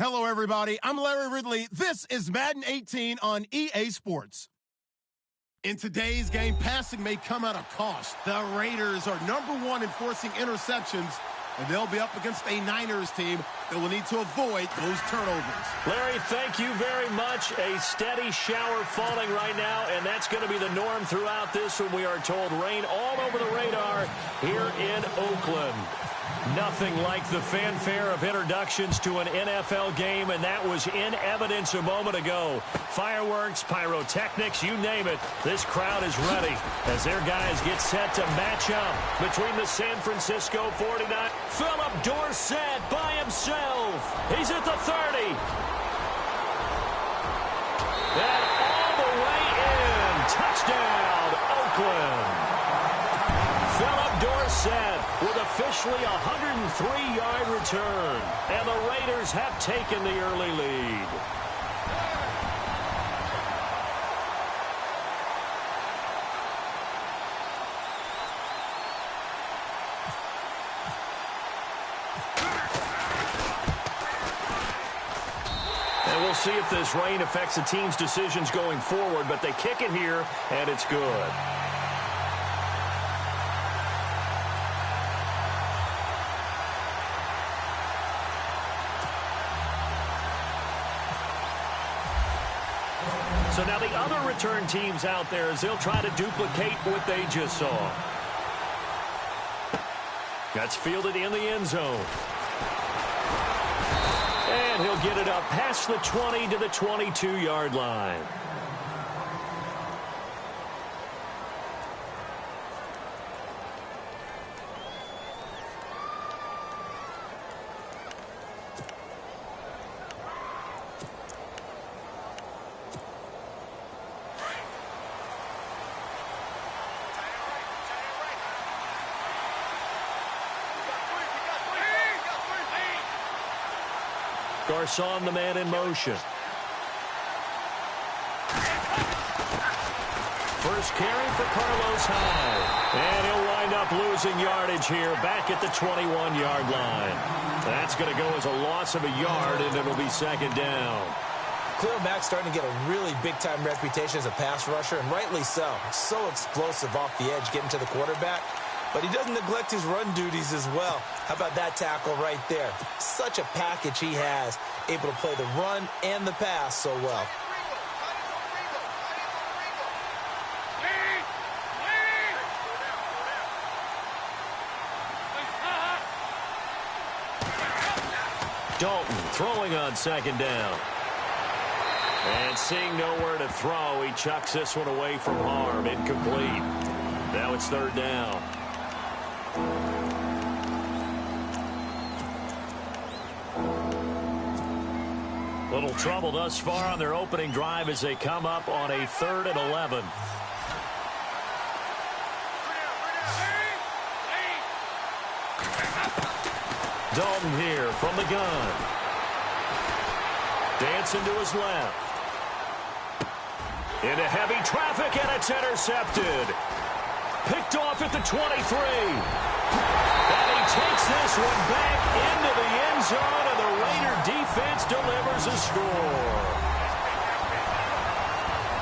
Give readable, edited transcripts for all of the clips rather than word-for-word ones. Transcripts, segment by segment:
Hello, everybody. I'm Larry Ridley. This is Madden 18 on EA Sports. In today's game, passing may come at a cost. The Raiders are #1 in forcing interceptions, and they'll be up against a Niners team that will need to avoid those turnovers. Larry, thank you very much. A steady shower falling right now, and that's going to be the norm throughout this one. We are told rain all over the radar here in Oakland. Nothing like the fanfare of introductions to an NFL game, and that was in evidence a moment ago. Fireworks, pyrotechnics, you name it. This crowd is ready as their guys get set to match up between the San Francisco 49ers. Philip Dorsett by himself. He's at the 30. And all the way in. Touchdown, Oakland. Philip Dorsett with officially a 103-yard return. And the Raiders have taken the early lead. And we'll see if this rain affects the team's decisions going forward, but they kick it here, and it's good. So now the other return teams out there as they'll try to duplicate what they just saw. That's fielded in the end zone. And he'll get it up past the 20 to the 22-yard line. Garcon, the man in motion. First carry for Carlos Hyde. And he'll wind up losing yardage here back at the 21-yard line. That's going to go as a loss of a yard, and it'll be second down. Khalil Mack's starting to get a really big-time reputation as a pass rusher, and rightly so. So explosive off the edge, getting to the quarterback. But he doesn't neglect his run duties as well. How about that tackle right there? Such a package he has, able to play the run and the pass so well. Dalton throwing on second down. And seeing nowhere to throw, he chucks this one away from harm. Incomplete. Now it's third down. Little trouble thus far on their opening drive as they come up on a 3rd and 11. Dalton here from the gun. Dancing to his left. Into heavy traffic, and it's intercepted. Picked off at the 23. And he takes this one back into the end zone, and the Raider defense delivers a score.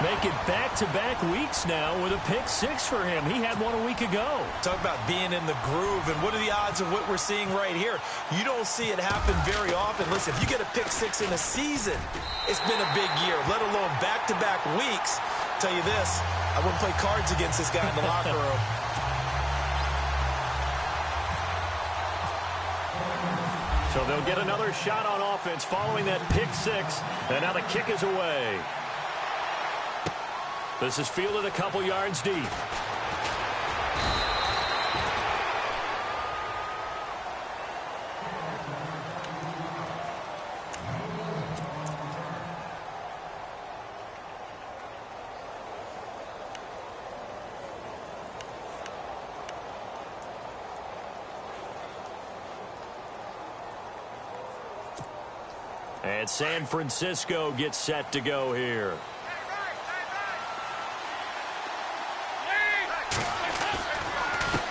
Make it back-to-back weeks now with a pick 6 for him. He had one a week ago. Talk about being in the groove, and what are the odds of what we're seeing right here? You don't see it happen very often. Listen, if you get a pick 6 in a season, it's been a big year, let alone back-to-back weeks. I'll tell you this, I wouldn't play cards against this guy in the locker room. So they'll get another shot on offense following that pick 6, and now the kick is away. This is fielded a couple yards deep. And San Francisco gets set to go here.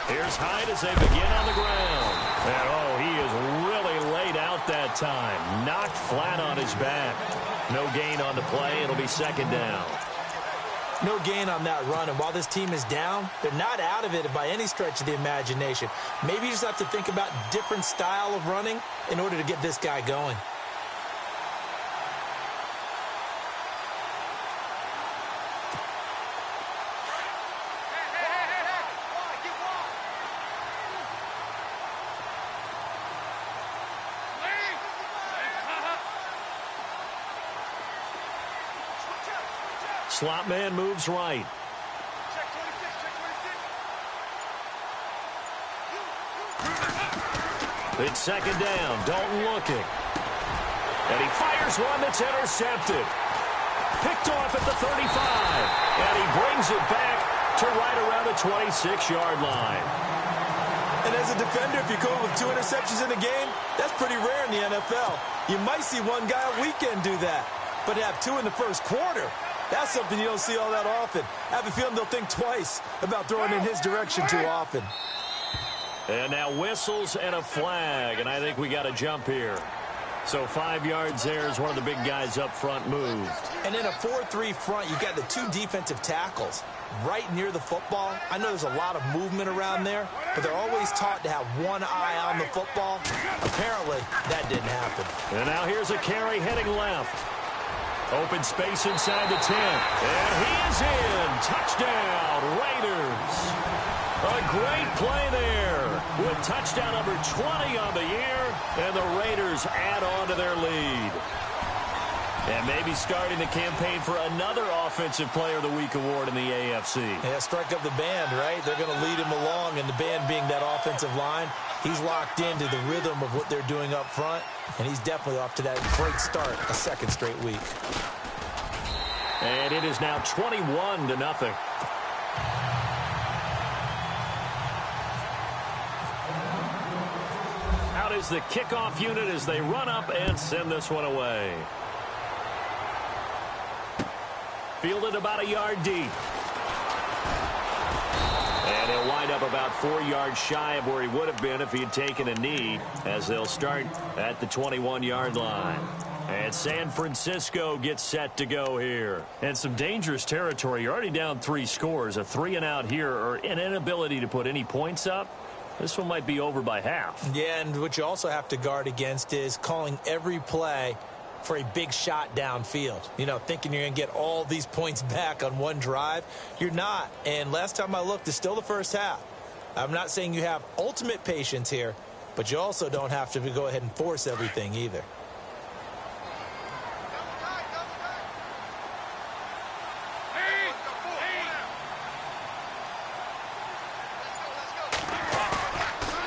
Here's Hyde as they begin on the ground. And, oh, he has really laid out that that time. Knocked flat on his back. No gain on the play. It'll be second down. No gain on that run, and while this team is down, they're not out of it by any stretch of the imagination. Maybe you just have to think about different style of running in order to get this guy going. Slot man moves right. It's second down. Dalton looking. And he fires one that's intercepted. Picked off at the 35. And he brings it back to right around the 26-yard line. And as a defender, if you go with 2 interceptions in a game, that's pretty rare in the NFL. You might see one guy a weekend do that. But to have 2 in the first quarter, that's something you don't see all that often. I have a feeling they'll think twice about throwing in his direction too often. And now whistles and a flag, and I think we got a jump here. So 5 yards there as one of the big guys up front moved. And in a 4-3 front, you got the 2 defensive tackles right near the football. I know there's a lot of movement around there, but they're always taught to have one eye on the football. Apparently, that didn't happen. And now here's a carry heading left. Open space inside the 10. And he is in. Touchdown, Raiders. A great play there with touchdown number 20 on the year. And the Raiders add on to their lead. And maybe starting the campaign for another Offensive Player of the Week award in the AFC. Yeah, strike up the band, right? They're going to lead him along, and the band being that offensive line, he's locked into the rhythm of what they're doing up front, and he's definitely off to that great start, a second straight week. And it is now 21-0. Out is the kickoff unit as they run up and send this one away. Fielded about a yard deep. And he'll wind up about 4 yards shy of where he would have been if he had taken a knee, as they'll start at the 21-yard line. And San Francisco gets set to go here. And some dangerous territory. You're already down 3 scores. A 3-and-out here, or an inability to put any points up. This one might be over by half. Yeah, and what you also have to guard against is calling every play for a big shot downfield. You know, thinking you're going to get all these points back on one drive. You're not. And last time I looked, it's still the first half. I'm not saying you have ultimate patience here, but you also don't have to go ahead and force everything either.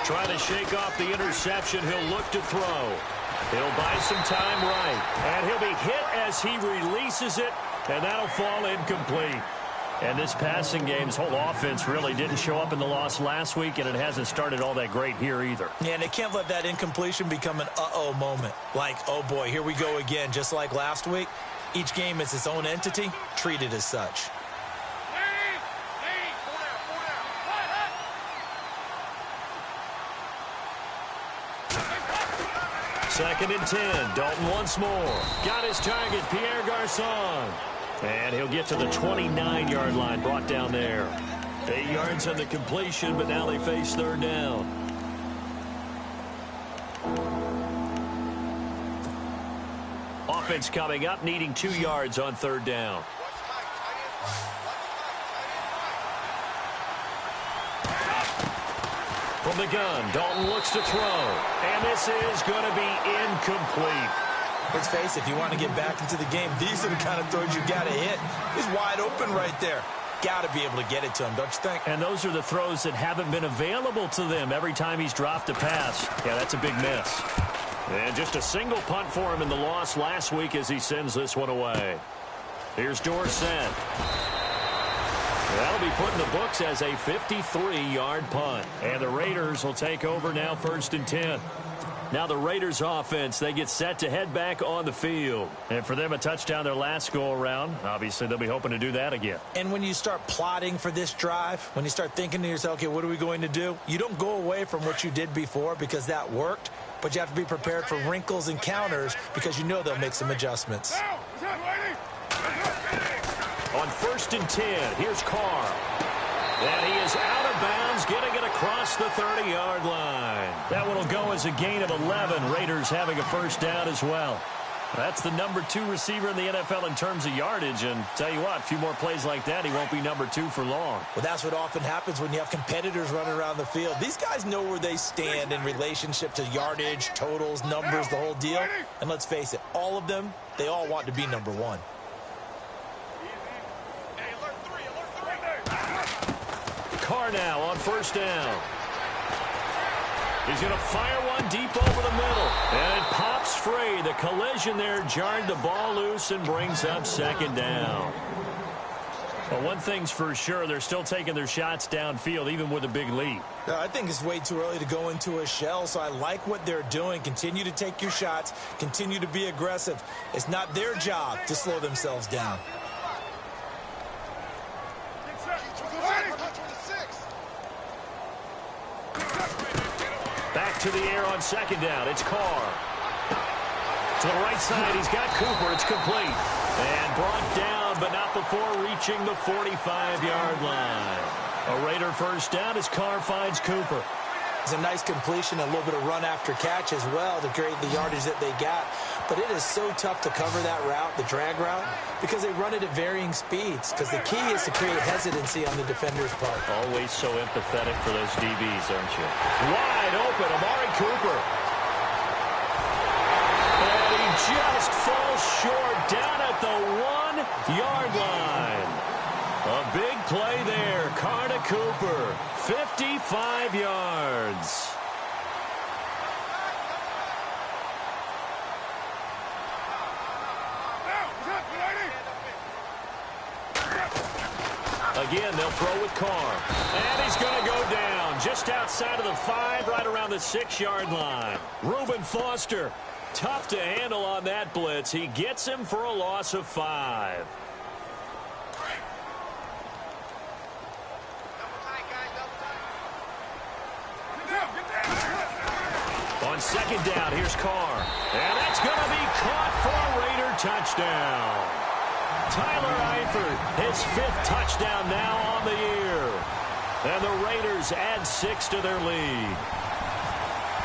Trying to shake off the interception. He'll look to throw. He'll buy some time right. And he'll be hit as he releases it, and that'll fall incomplete. And this passing game's whole offense really didn't show up in the loss last week, and it hasn't started all that great here either. Yeah, and they can't let that incompletion become an uh-oh moment. Like, oh boy, here we go again, just like last week. Each game is its own entity, treated as such. Second and 10. Dalton once more. Got his target, Pierre Garçon. And he'll get to the 29-yard line, brought down there. 8 yards on the completion, but now they face third down. Offense coming up, needing 2 yards on third down. From the gun, Dalton looks to throw. And this is going to be incomplete. Let's face it, if you want to get back into the game, these are the kind of throws you got to hit. He's wide open right there. Got to be able to get it to him, don't you think? And those are the throws that haven't been available to them every time he's dropped a pass. Yeah, that's a big miss. And just a single punt for him in the loss last week as he sends this one away. Here's Dorsett. That'll be put in the books as a 53-yard punt. And the Raiders will take over now, 1st and 10. Now the Raiders offense, they get set to head back on the field. And for them, a touchdown their last go-around. Obviously, they'll be hoping to do that again. And when you start plotting for this drive, when you start thinking to yourself, okay, what are we going to do? You don't go away from what you did before because that worked, but you have to be prepared for wrinkles and counters because you know they'll make some adjustments. On 1st and 10, here's Carr. And he is out of bounds, getting it across the 30-yard line. That one will go as a gain of 11. Raiders having a first down as well. That's the number 2 receiver in the NFL in terms of yardage. And tell you what, a few more plays like that, he won't be number 2 for long. Well, that's what often happens when you have competitors running around the field. These guys know where they stand in relationship to yardage, totals, numbers, the whole deal. And let's face it, all of them, they all want to be number 1. Carr now on 1st down. He's going to fire one deep over the middle. And it pops free. The collision there jarred the ball loose and brings up 2nd down. Well, one thing's for sure, they're still taking their shots downfield, even with a big lead. I think it's way too early to go into a shell, so I like what they're doing. Continue to take your shots. Continue to be aggressive. It's not their job to slow themselves down. Back to the air on 2nd down. It's Carr. To the right side, he's got Cooper. It's complete. And brought down, but not before reaching the 45-yard line. A Raider first down as Carr finds Cooper. It's a nice completion, a little bit of run after catch as well to create the yardage that they got. But it is so tough to cover that route, the drag route, because they run it at varying speeds. Because the key is to create hesitancy on the defender's part. Always so empathetic for those DBs, aren't you? Wide open, Amari Cooper. And he just falls short down at the 1-yard line. A big play there. Carr to Cooper. 55 yards. Again, they'll throw with Carr. And he's going to go down just outside of the 5, right around the 6-yard line. Reuben Foster, tough to handle on that blitz. He gets him for a loss of 5. On 2nd down, here's Carr. And that's going to be caught for a Raider touchdown. Tyler Eifert, his 5th touchdown now on the year. And the Raiders add 6 to their lead.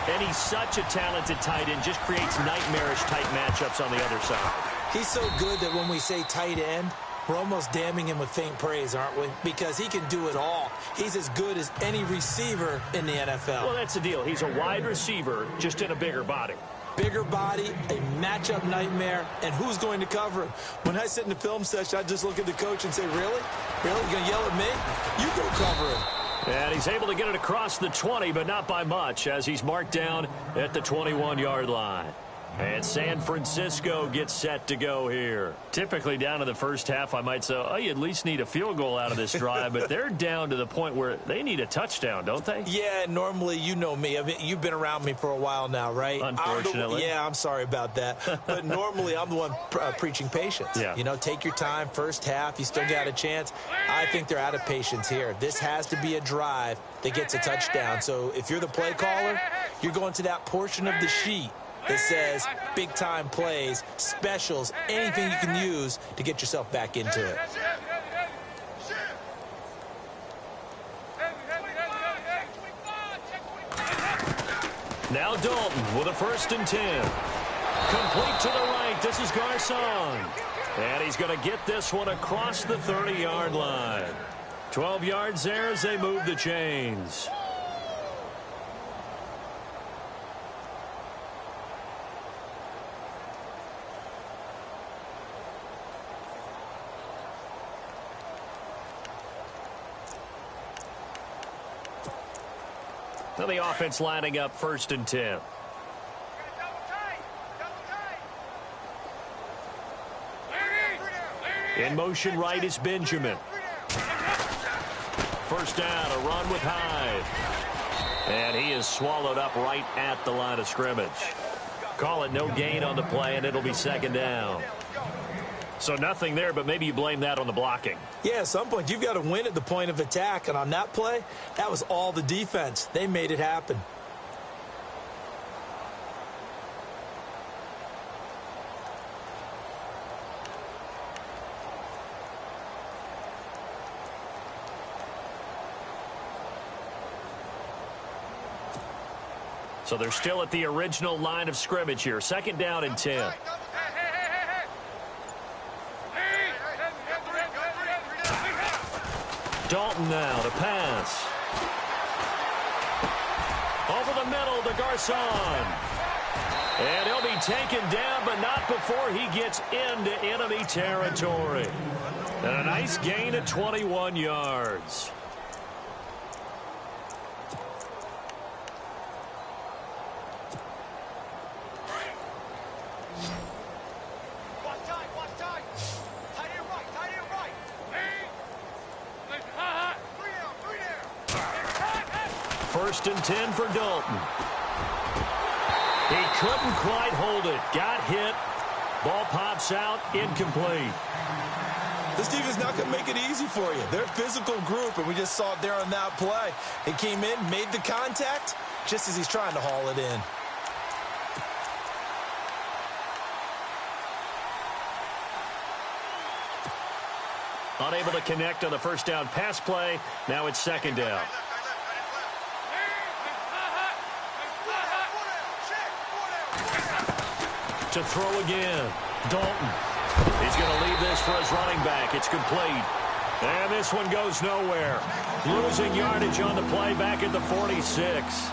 And he's such a talented tight end, just creates nightmarish-type matchups on the other side. He's so good that when we say tight end, we're almost damning him with faint praise, aren't we? Because he can do it all. He's as good as any receiver in the NFL. Well, that's the deal. He's a wide receiver, just in a bigger body. Bigger body, a matchup nightmare, and who's going to cover him? When I sit in the film session, I just look at the coach and say, really? Really? You going to yell at me? You go cover him. And he's able to get it across the 20, but not by much, as he's marked down at the 21-yard line. And San Francisco gets set to go here. Typically down to the first half, I might say, oh, you at least need a field goal out of this drive. But they're down to the point where they need a touchdown, don't they? Yeah, normally, you know me. I mean, you've been around me for a while now, right? Unfortunately. I'm sorry about that. But normally, I'm the one preaching patience. Yeah. You know, take your time, first half, you still got a chance. I think they're out of patience here. This has to be a drive that gets a touchdown. So if you're the play caller, you're going to that portion of the sheet that says big-time plays, specials, anything you can use to get yourself back into it. Now Dalton with a 1st and 10. Complete to the right. This is Garcon. And he's going to get this one across the 30-yard line. 12 yards there as they move the chains. Now the offense lining up 1st and 10. In motion right is Benjamin. First down, a run with Hyde. And he is swallowed up right at the line of scrimmage. Call it no gain on the play, and it'll be second down. So nothing there, but maybe you blame that on the blocking. Yeah, at some point, you've got to win at the point of attack. And on that play, that was all the defense. They made it happen. So they're still at the original line of scrimmage here. Second down and 10. Dalton now to pass. Over the middle to Garcon. And he'll be taken down, but not before he gets into enemy territory. And a nice gain of 21 yards. First and 10 for Dalton. He couldn't quite hold it. Got hit. Ball pops out. Incomplete. This defense is not going to make it easy for you. They're a physical group, and we just saw it there on that play. He came in, made the contact, just as he's trying to haul it in. Unable to connect on the first down pass play. Now it's second down. To throw again. Dalton. He's going to leave this for his running back. It's complete. And this one goes nowhere. Losing yardage on the play back at the 46.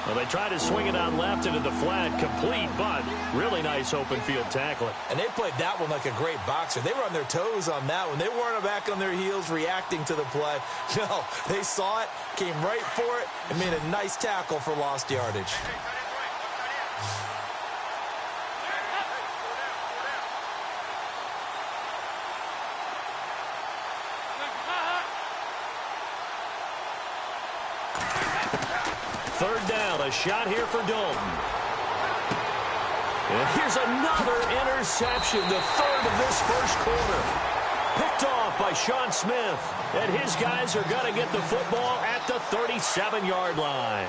Well, they tried to swing it on left into the flat. Complete, but really nice open field tackling. And they played that one like a great boxer. They were on their toes on that one. They weren't back on their heels reacting to the play. No, they saw it, came right for it, and made a nice tackle for lost yardage. Third down, a shot here for Dalton. And here's another interception, the third of this first quarter. Picked off by Sean Smith. And his guys are going to get the football at the 37-yard line.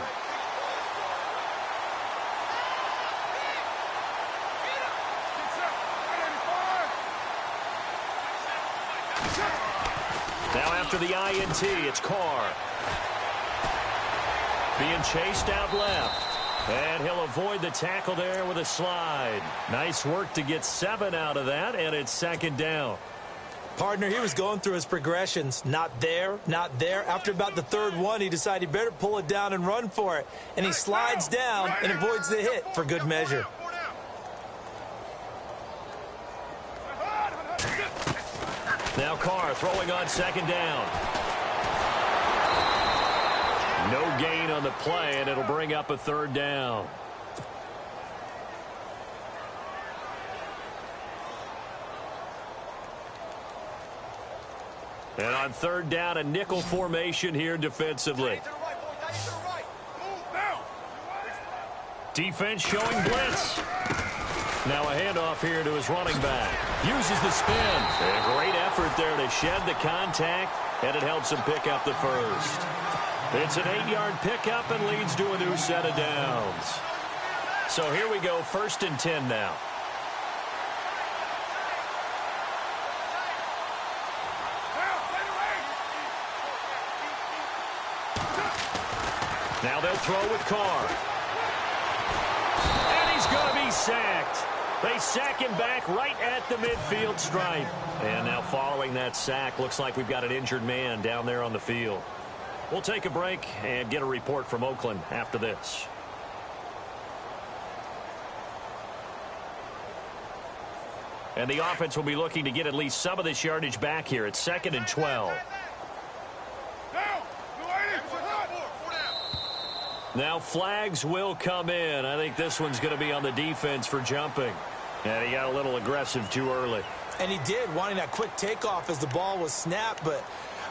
Now after the INT, it's Carr. Being chased out left. And he'll avoid the tackle there with a slide. Nice work to get 7 out of that, and it's second down. Partner, he was going through his progressions. Not there, not there. After about the third one, he decided he better pull it down and run for it. And he slides down and avoids the hit for good measure. Now Carr throwing on second down. No gain on the play, and it'll bring up a third down. And on third down, a nickel formation here defensively. Defense showing blitz. Now a handoff here to his running back. Uses the spin. And a great effort there to shed the contact, and it helps him pick up the first. It's an 8-yard pickup and leads to a new set of downs. So here we go, first and 10 now. Now they'll throw with Carr. And he's going to be sacked. They sack him back right at the midfield stripe. And now following that sack, looks like we've got an injured man down there on the field. We'll take a break and get a report from Oakland after this. And the offense will be looking to get at least some of this yardage back here. It's second and 12. Now flags will come in. I think this one's going to be on the defense for jumping. And he got a little aggressive too early. And he did, wanting that quick takeoff as the ball was snapped, but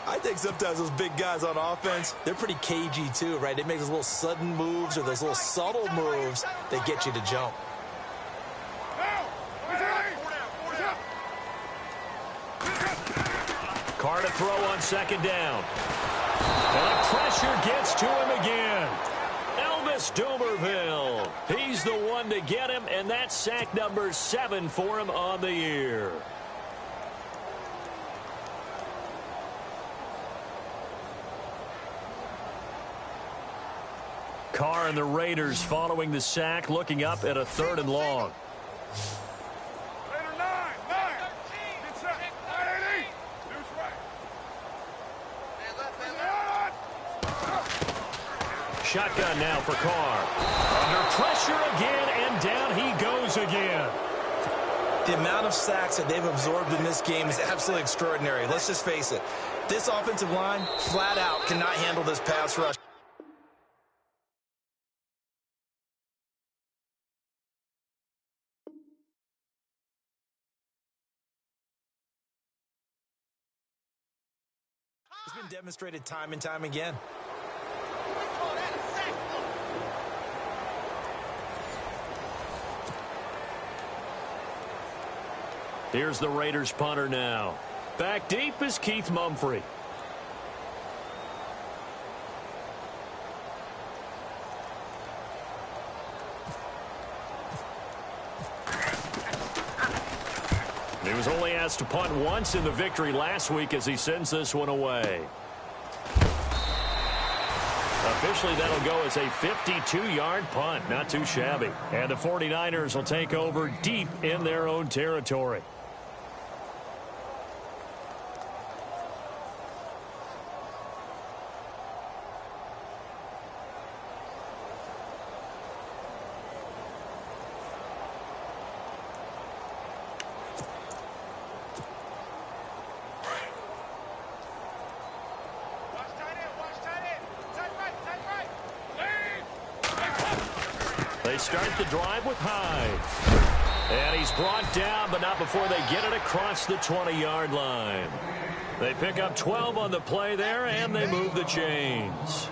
I think sometimes those big guys on offense, they're pretty cagey too, right? They make those little sudden moves or those little subtle moves that get you to jump. Carr to throw on second down. And the pressure gets to him again. Elvis Dumervil. He's the one to get him, and that's sack number 7 for him on the year. Carr and the Raiders following the sack, looking up at a 3rd and long. Shotgun now for Carr. Under pressure again, and down he goes again. The amount of sacks that they've absorbed in this game is absolutely extraordinary. Let's just face it. This offensive line, flat out, cannot handle this pass rush. It's been demonstrated time and time again. Here's the Raiders punter now. Back deep is Keith Mumphrey. He was only asked to punt once in the victory last week as he sends this one away. Officially, that'll go as a 52-yard punt. Not too shabby. And the 49ers will take over deep in their own territory. They start the drive with Hyde. And he's brought down, but not before they get it across the 20-yard line. They pick up 12 on the play there, and they move the chains.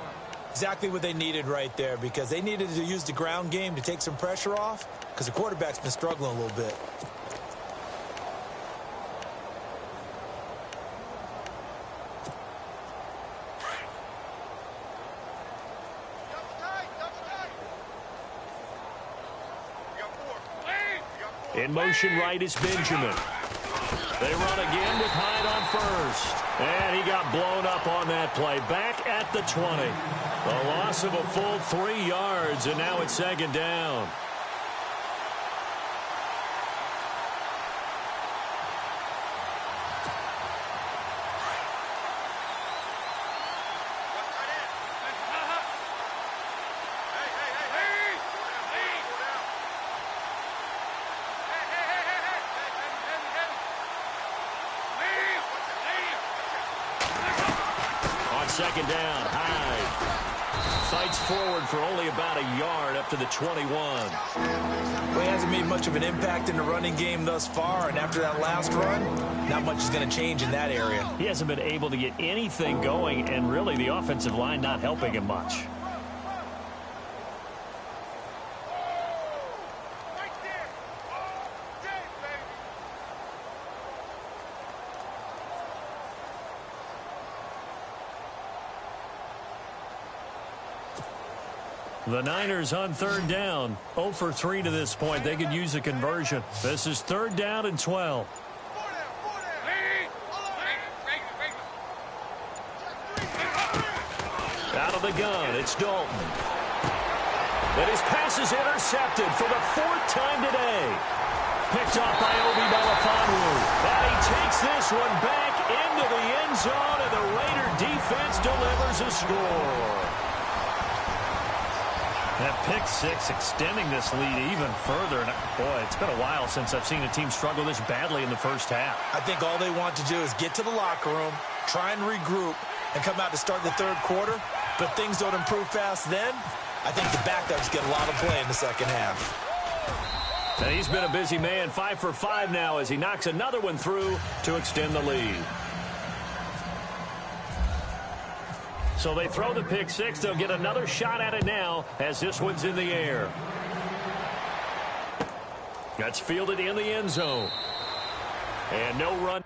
Exactly what they needed right there, because they needed to use the ground game to take some pressure off, because the quarterback's been struggling a little bit. In motion right is Benjamin. They run again with Hyde on first. And he got blown up on that play. Back at the 20. The loss of a full 3 yards, and now it's second down. Second down, Hyde fights forward for only about a yard up to the 21. Well, he hasn't made much of an impact in the running game thus far, and after that last run, not much is going to change in that area. He hasn't been able to get anything going, and really the offensive line not helping him much. The Niners on third down. 0 for 3 to this point. They could use a conversion. This is 3rd down and 12. Out of the gun, it's Dalton. And his pass is intercepted for the 4th time today. Picked off by Obi Melifonwu. And he takes this one back into the end zone, and the Raider defense delivers a score. That pick six extending this lead even further. And boy, it's been a while since I've seen a team struggle this badly in the first half. I think all they want to do is get to the locker room, try and regroup, and come out to start the 3rd quarter. But things don't improve fast then. I think the backups get a lot of play in the second half. And he's been a busy man. 5 for 5 now as he knocks another one through to extend the lead. So they throw the pick six. They'll get another shot at it now as this one's in the air. That's fielded in the end zone. And no run.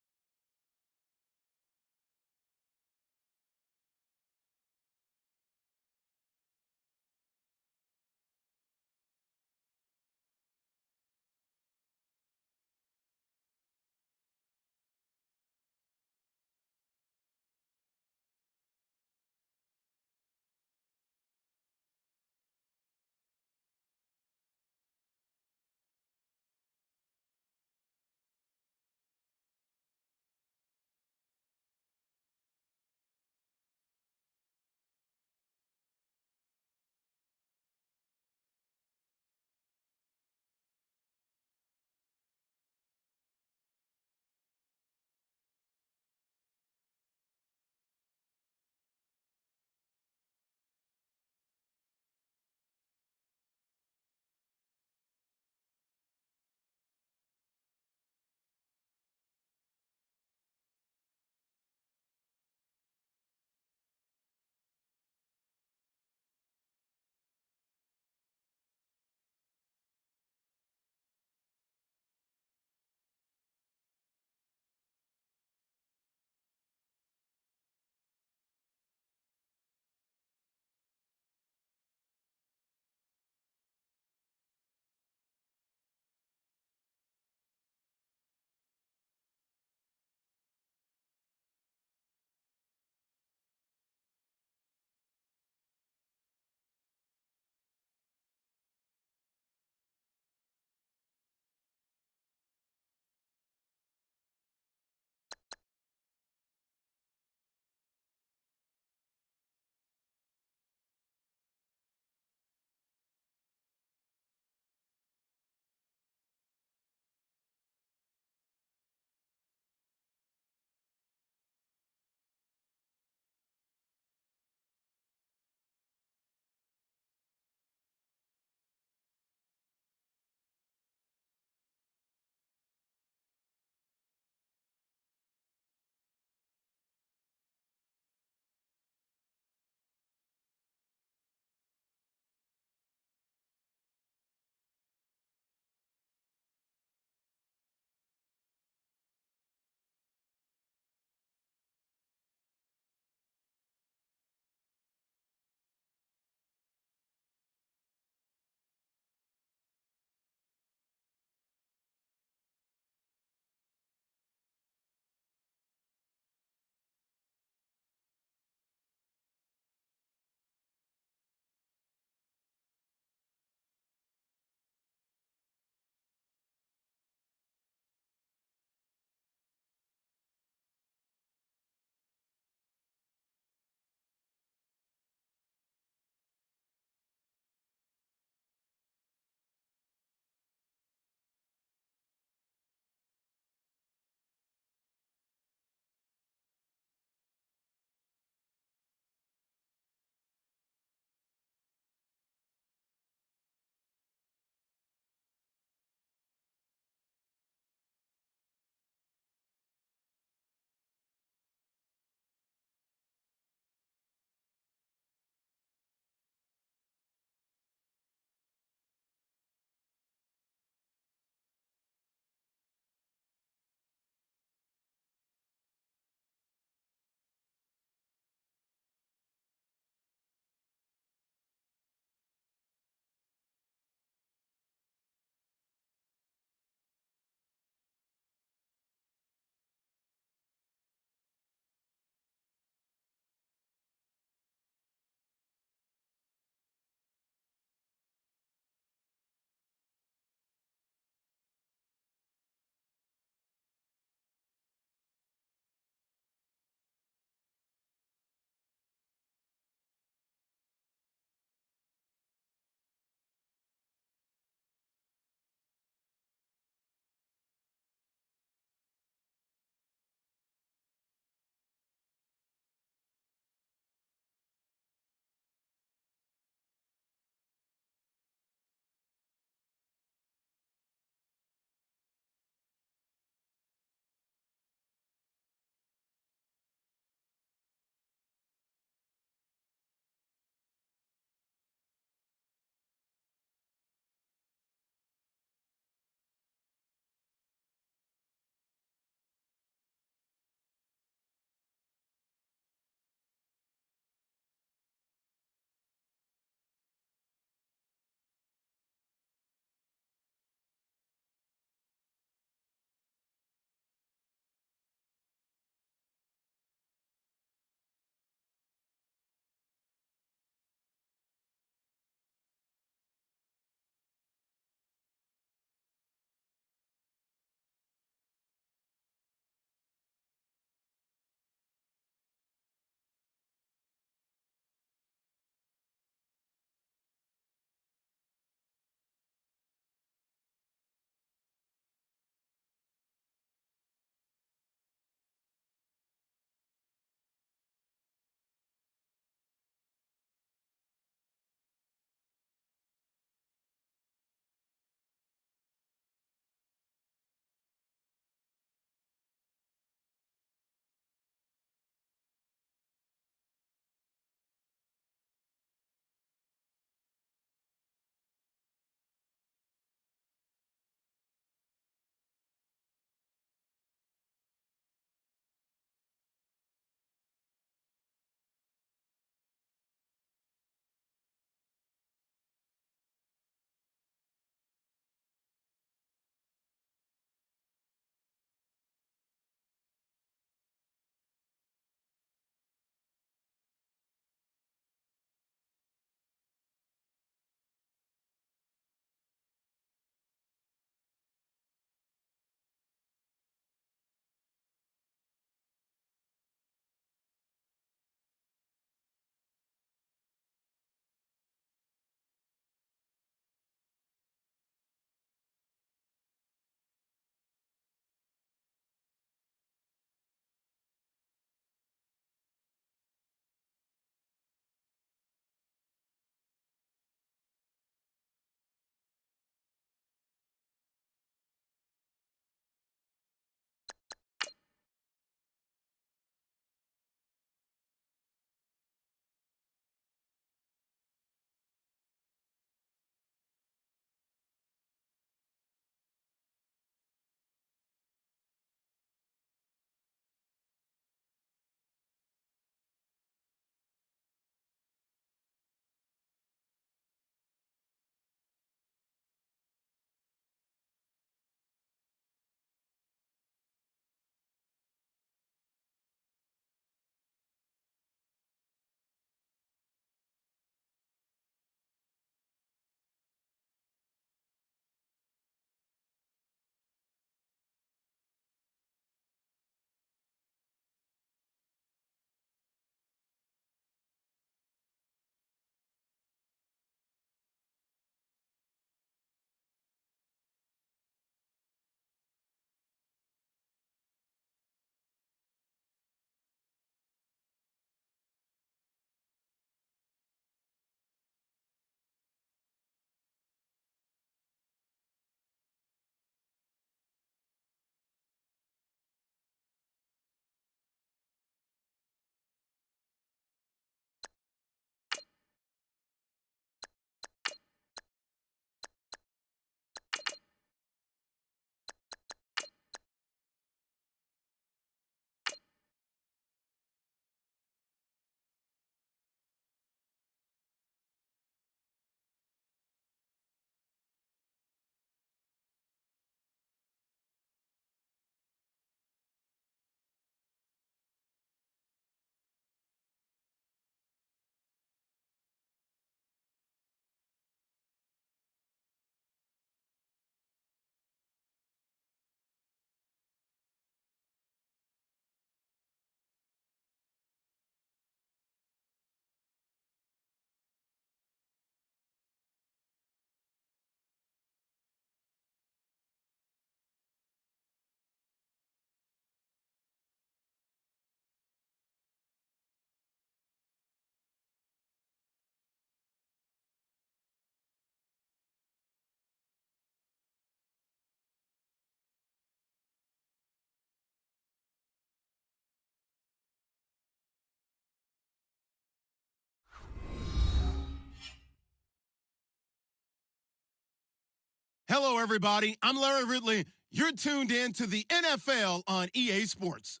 Hello, everybody. I'm Larry Ridley. You're tuned in to the NFL on EA Sports.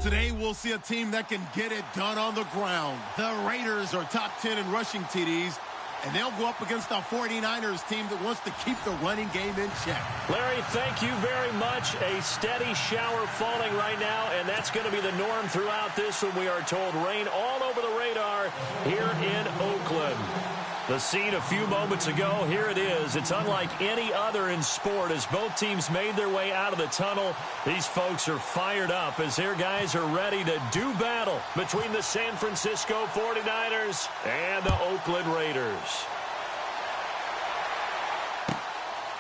Today, we'll see a team that can get it done on the ground. The Raiders are top 10 in rushing TDs, and they'll go up against the 49ers team that wants to keep the running game in check. Larry, thank you very much. A steady shower falling right now, and that's going to be the norm throughout this one. We are told rain all over the radar here in Oakland. The scene a few moments ago, here it is. It's unlike any other in sport as both teams made their way out of the tunnel. These folks are fired up as their guys are ready to do battle between the San Francisco 49ers and the Oakland Raiders.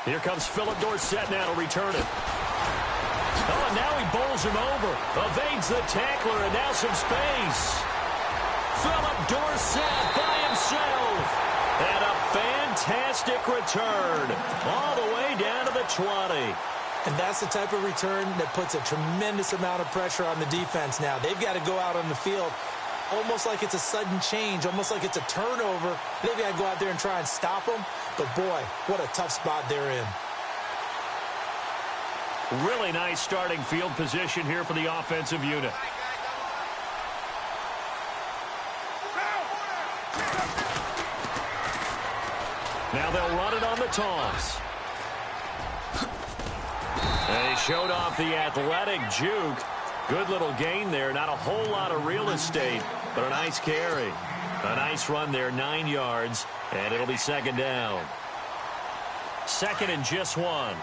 Here comes Philip Dorsett now to return it. Oh, and now he bowls him over. Evades the tackler, and now some space. Philip Dorsett by himself. And a fantastic return all the way down to the 20. And that's the type of return that puts a tremendous amount of pressure on the defense now. They've got to go out on the field almost like it's a sudden change, almost like it's a turnover. They've got to go out there and try and stop them. But, boy, what a tough spot they're in. Really nice starting field position here for the offensive unit. Now they'll run it on the toss. They showed off the athletic juke. Good little gain there. Not a whole lot of real estate, but a nice carry. A nice run there, 9 yards, and it'll be second down. Second and just 1.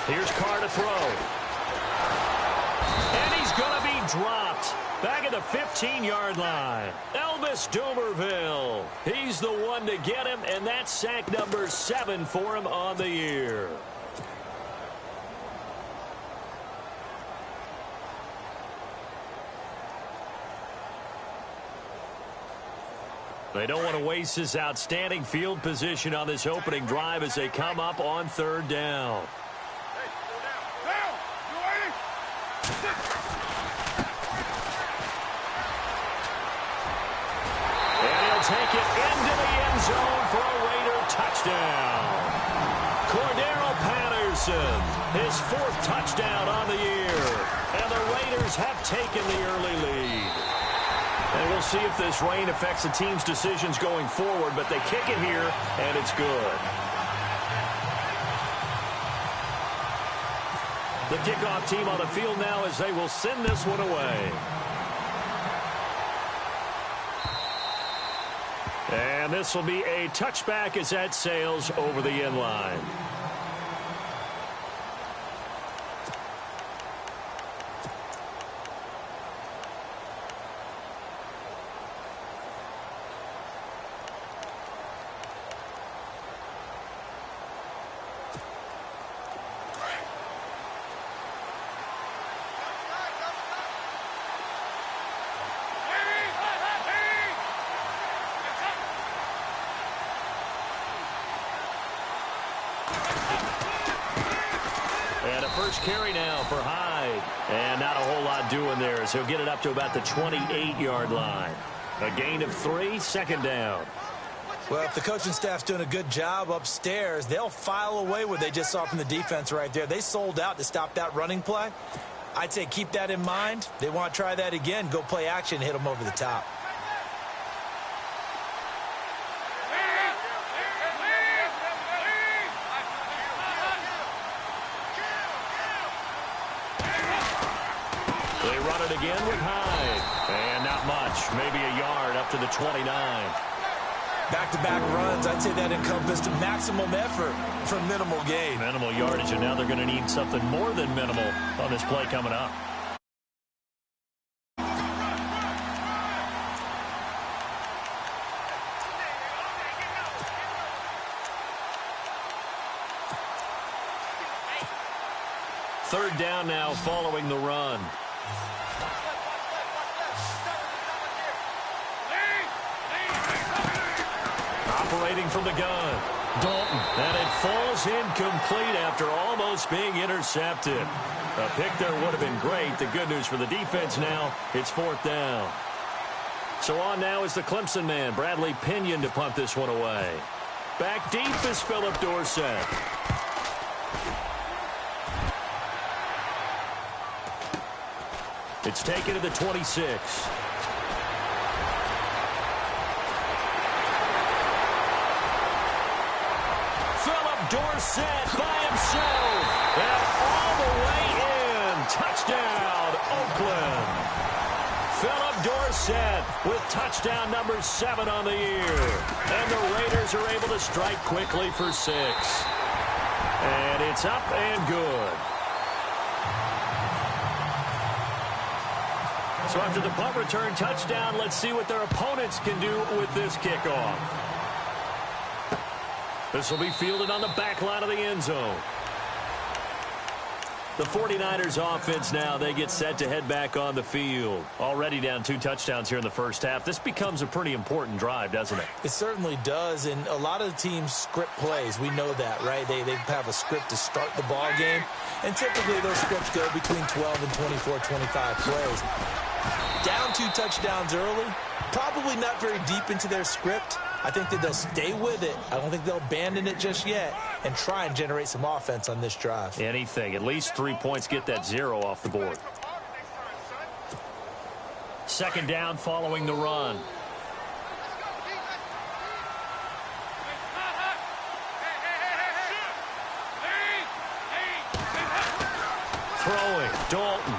Here's Carr to throw. And he's going to be dropped. Back at the 15-yard line. Elvis Dumerville. He's the one to get him, and that's sack number 7 for him on the year. They don't want to waste this outstanding field position on this opening drive as they come up on third down. Take it into the end zone for a Raider touchdown. Cordero Patterson, his 4th touchdown on the year. And the Raiders have taken the early lead. And we'll see if this rain affects the team's decisions going forward, but they kick it here, and it's good. The kickoff team on the field now as they will send this one away. And this will be a touchback as that sails over the end line. First carry now for Hyde. And not a whole lot doing there as he'll get it up to about the 28-yard line. A gain of 3, second down. Well, if the coaching staff's doing a good job upstairs, they'll file away what they just saw from the defense right there. They sold out to stop that running play. I'd say keep that in mind. They want to try that again, go play action, hit them over the top. Again with Hyde. And not much. Maybe a yard up to the 29. Back-to-back runs. I'd say that encompassed maximum effort for minimal gain. Minimal yardage, and now they're going to need something more than minimal on this play coming up. Third down now following the run. Operating from the gun. Dalton. And it falls incomplete after almost being intercepted. A pick there would have been great. The good news for the defense now, it's 4th down. So on now is the Clemson man, Bradley Pinion, to punt this one away. Back deep is Philip Dorsett. It's taken to the 26. Dorsett by himself, and all the way in. Touchdown, Oakland. Philip Dorsett with touchdown number 7 on the year. And the Raiders are able to strike quickly for 6. And it's up and good. So after the punt return touchdown, let's see what their opponents can do with this kickoff. This will be fielded on the back line of the end zone. The 49ers offense now, they get set to head back on the field. Already down 2 touchdowns here in the first half. This becomes a pretty important drive, doesn't it? It certainly does, and a lot of the teams script plays. We know that, right? They have a script to start the ball game, and typically those scripts go between 12 and 24, 25 plays. Down 2 touchdowns early, probably not very deep into their script. I think that they'll stay with it. I don't think they'll abandon it just yet and try and generate some offense on this drive. Anything. At least 3 points, get that 0 off the board. 2nd down following the run. Throwing, Dalton.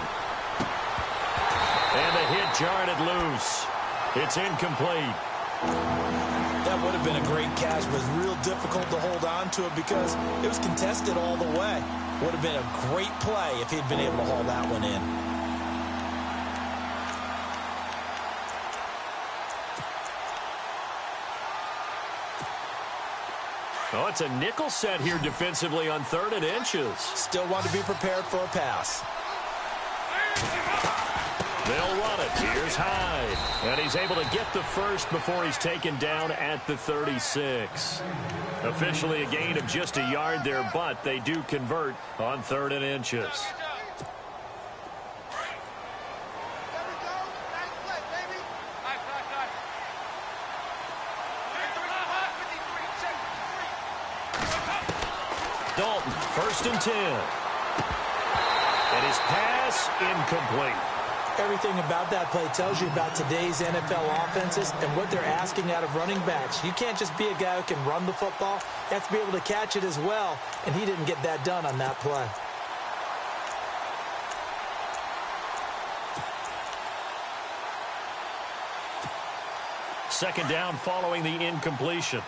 And the hit jarred it loose. It's incomplete. That would have been a great catch, but it was real difficult to hold on to it because it was contested all the way. Would have been a great play if he'd been able to haul that one in. Oh, it's a nickel set here defensively on 3rd and inches. Still want to be prepared for a pass. They'll run it. Here's Hyde. And he's able to get the first before he's taken down at the 36. Officially a gain of just a yard there, but they do convert on 3rd and inches. Dalton, 1st and 10. And his pass incomplete. Everything about that play tells you about today's NFL offenses and what they're asking out of running backs. You can't just be a guy who can run the football. You have to be able to catch it as well, and he didn't get that done on that play. Second down following the incompletion.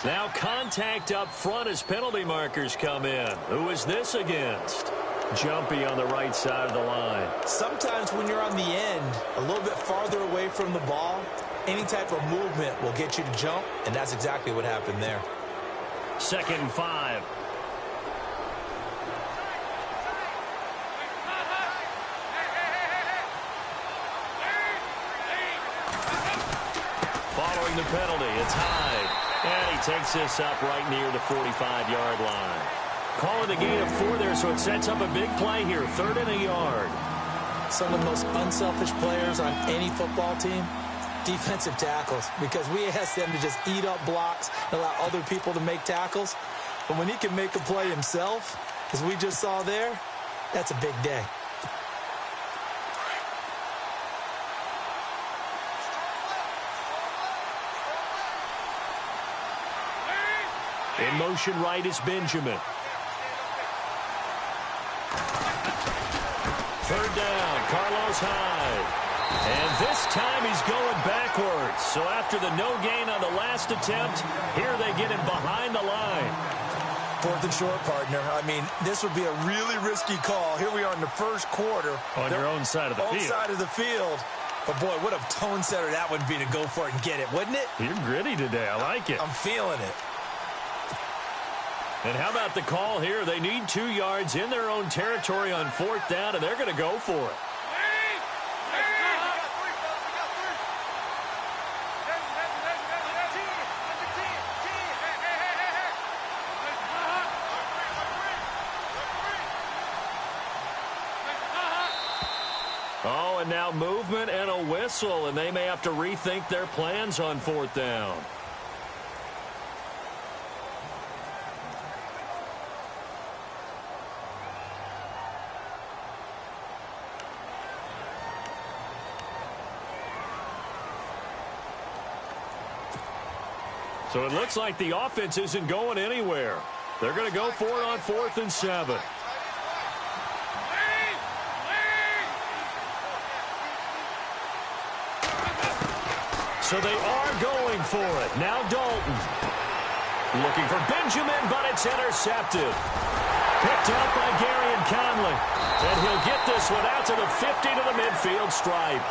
Now contact up front as penalty markers come in. Who is this against? Jumpy on the right side of the line. Sometimes when you're on the end, a little bit farther away from the ball, any type of movement will get you to jump, and that's exactly what happened there. 2nd and 5. Following the penalty, it's Hyde. And he takes this up right near the 45-yard line. Call it a gain of 4 there, so it sets up a big play here. 3rd and a yard. Some of the most unselfish players on any football team, defensive tackles, because we ask them to just eat up blocks and allow other people to make tackles. But when he can make a play himself, as we just saw there, that's a big day. In motion right is Benjamin. 3rd down, Carlos Hyde. And this time he's going backwards. So after the no gain on the last attempt, here they get him behind the line. 4th and short, partner. I mean, this would be a really risky call. Here we are in the first quarter. On your own side of the field. Own side of the field. But, boy, what a tone setter that would be to go for it and get it, wouldn't it? You're gritty today. I like it. I'm feeling it. And how about the call here? They need 2 yards in their own territory on 4th down, and they're going to go for it. Oh, and now movement and a whistle, and they may have to rethink their plans on 4th down. So it looks like the offense isn't going anywhere. They're going to go for it on 4th and 7. So they are going for it. Now Dalton. Looking for Benjamin, but it's intercepted. Picked up by Gary and Conley. And he'll get this one out to the 50 to the midfield stripe.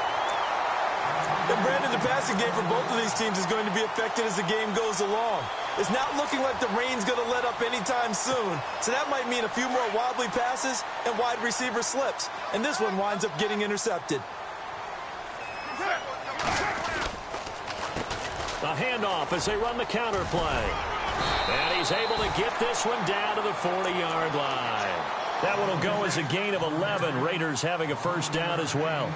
And Brandon, the passing game for both of these teams is going to be affected as the game goes along. It's not looking like the rain's going to let up anytime soon. So that might mean a few more wobbly passes and wide receiver slips. And this one winds up getting intercepted. The handoff as they run the counter play. And he's able to get this one down to the 40-yard line. That one will go as a gain of 11. Raiders having a first down as well.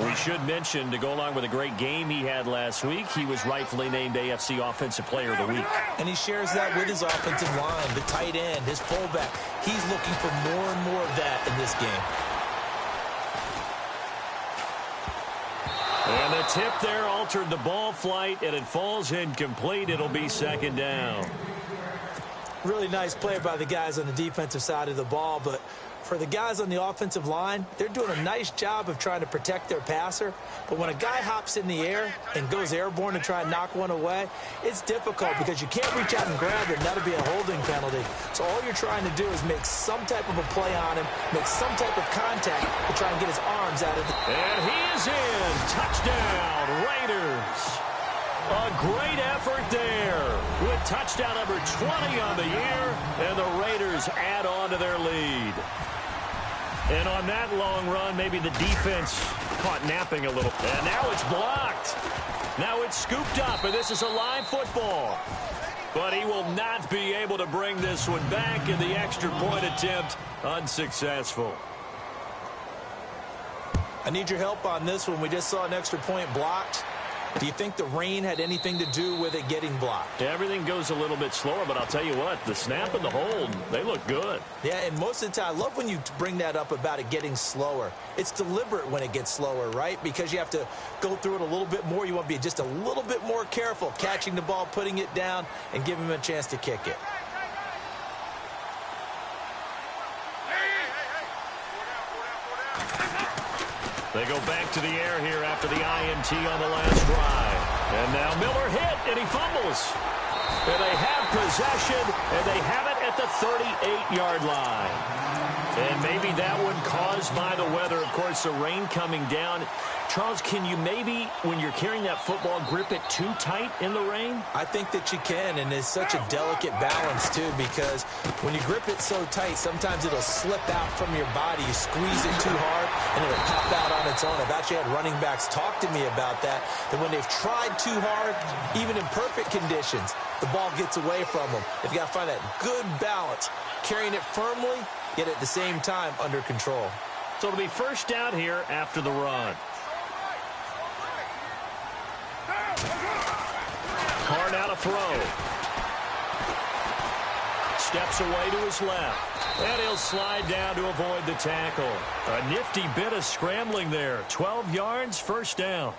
We should mention, to go along with a great game he had last week, he was rightfully named AFC Offensive Player of the Week. And he shares that with his offensive line, the tight end, his fullback. He's looking for more and more of that in this game. And the tip there altered the ball flight, and it falls incomplete. It'll be 2nd down. Really nice play by the guys on the defensive side of the ball, but for the guys on the offensive line, they're doing a nice job of trying to protect their passer. But when a guy hops in the air and goes airborne to try and knock one away, it's difficult because you can't reach out and grab it, and that'll be a holding penalty. So all you're trying to do is make some type of a play on him, make some type of contact to try and get his arms out of the... And he is in. Touchdown, Raiders. A great effort there with touchdown number 20 on the year, and the Raiders add on to their lead. And on that long run, maybe the defense caught napping a little. And now it's blocked. Now it's scooped up, and this is a live football. But he will not be able to bring this one back, and the extra point attempt unsuccessful. I need your help on this one. We just saw an extra point blocked. Do you think the rain had anything to do with it getting blocked? Everything goes a little bit slower, but I'll tell you what, the snap and the hold, they look good. Yeah, and most of the time, I love when you bring that up about it getting slower. It's deliberate when it gets slower, right? Because you have to go through it a little bit more. You want to be just a little bit more careful catching the ball, putting it down, and giving him a chance to kick it. They go back to the air here after the INT on the last drive. And now Miller hit, and he fumbles. And they have possession, and they have it at the 38-yard line. And maybe that one caused by the weather. Of course, the rain coming down. Charles, can you maybe, when you're carrying that football, grip it too tight in the rain? I think that you can, and it's such a delicate balance, too, because when you grip it so tight, sometimes it'll slip out from your body. You squeeze it too hard, and it'll pop out on its own. I've actually had running backs talk to me about that when they've tried too hard, even in perfect conditions, the ball gets away from them. They've got to find that good balance, carrying it firmly, yet at the same time under control. So it'll be first down here after the run. Carr now to throw. Steps away to his left. And he'll slide down to avoid the tackle. A nifty bit of scrambling there. 12 yards, first down.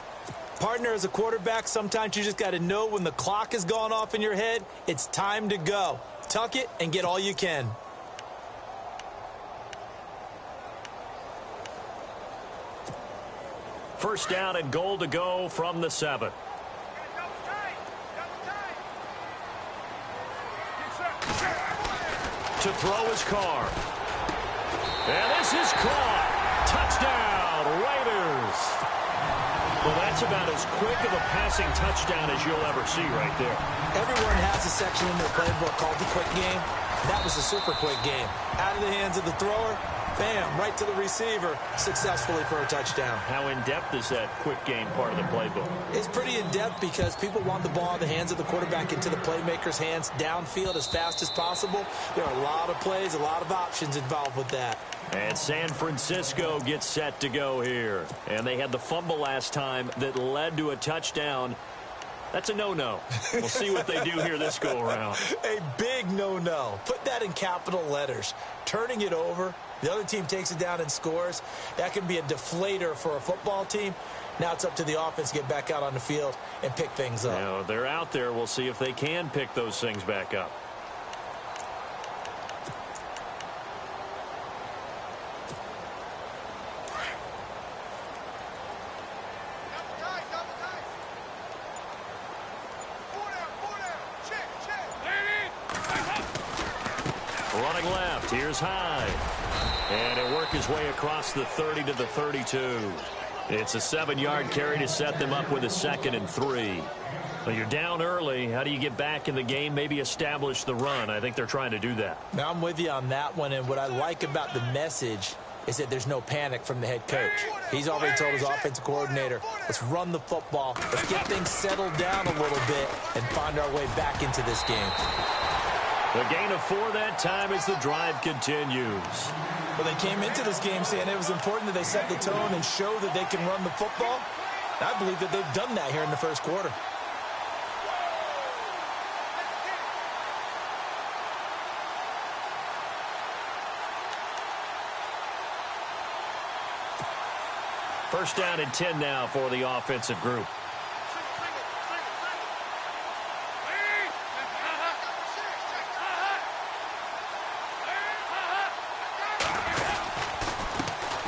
Partner, as a quarterback, sometimes you just got to know when the clock has gone off in your head, it's time to go. Tuck it and get all you can. First down and goal to go from the 7. To throw his Carr. And this is caught. Touchdown, Raiders. Well, that's about as quick of a passing touchdown as you'll ever see right there. Everyone has a section in their playbook called the quick game. That was a super quick game. Out of the hands of the thrower, bam, right to the receiver, successfully for a touchdown. How in-depth is that quick game part of the playbook? It's pretty in-depth because people want the ball in the hands of the quarterback into the playmaker's hands downfield as fast as possible. There are a lot of plays, a lot of options involved with that. And San Francisco gets set to go here. And they had the fumble last time that led to a touchdown. That's a no-no. We'll see what they do here this go-around. A big no-no. Put that in capital letters. Turning it over, the other team takes it down and scores. That can be a deflator for a football team. Now it's up to the offense to get back out on the field and pick things up. Now, they're out there. We'll see if they can pick those things back up. Running left, here's Hyde. And he'll work his way across the 30 to the 32. It's a 7-yard carry to set them up with a 2nd and 3. Well, you're down early. How do you get back in the game? Maybe establish the run. I think they're trying to do that. Now, I'm with you on that one, and what I like about the message is that there's no panic from the head coach. He's already told his offensive coordinator, let's run the football, let's get things settled down a little bit, and find our way back into this game. The gain of 4 that time as the drive continues. Well, they came into this game saying it was important that they set the tone and show that they can run the football. I believe that they've done that here in the first quarter. First down and 10 now for the offensive group.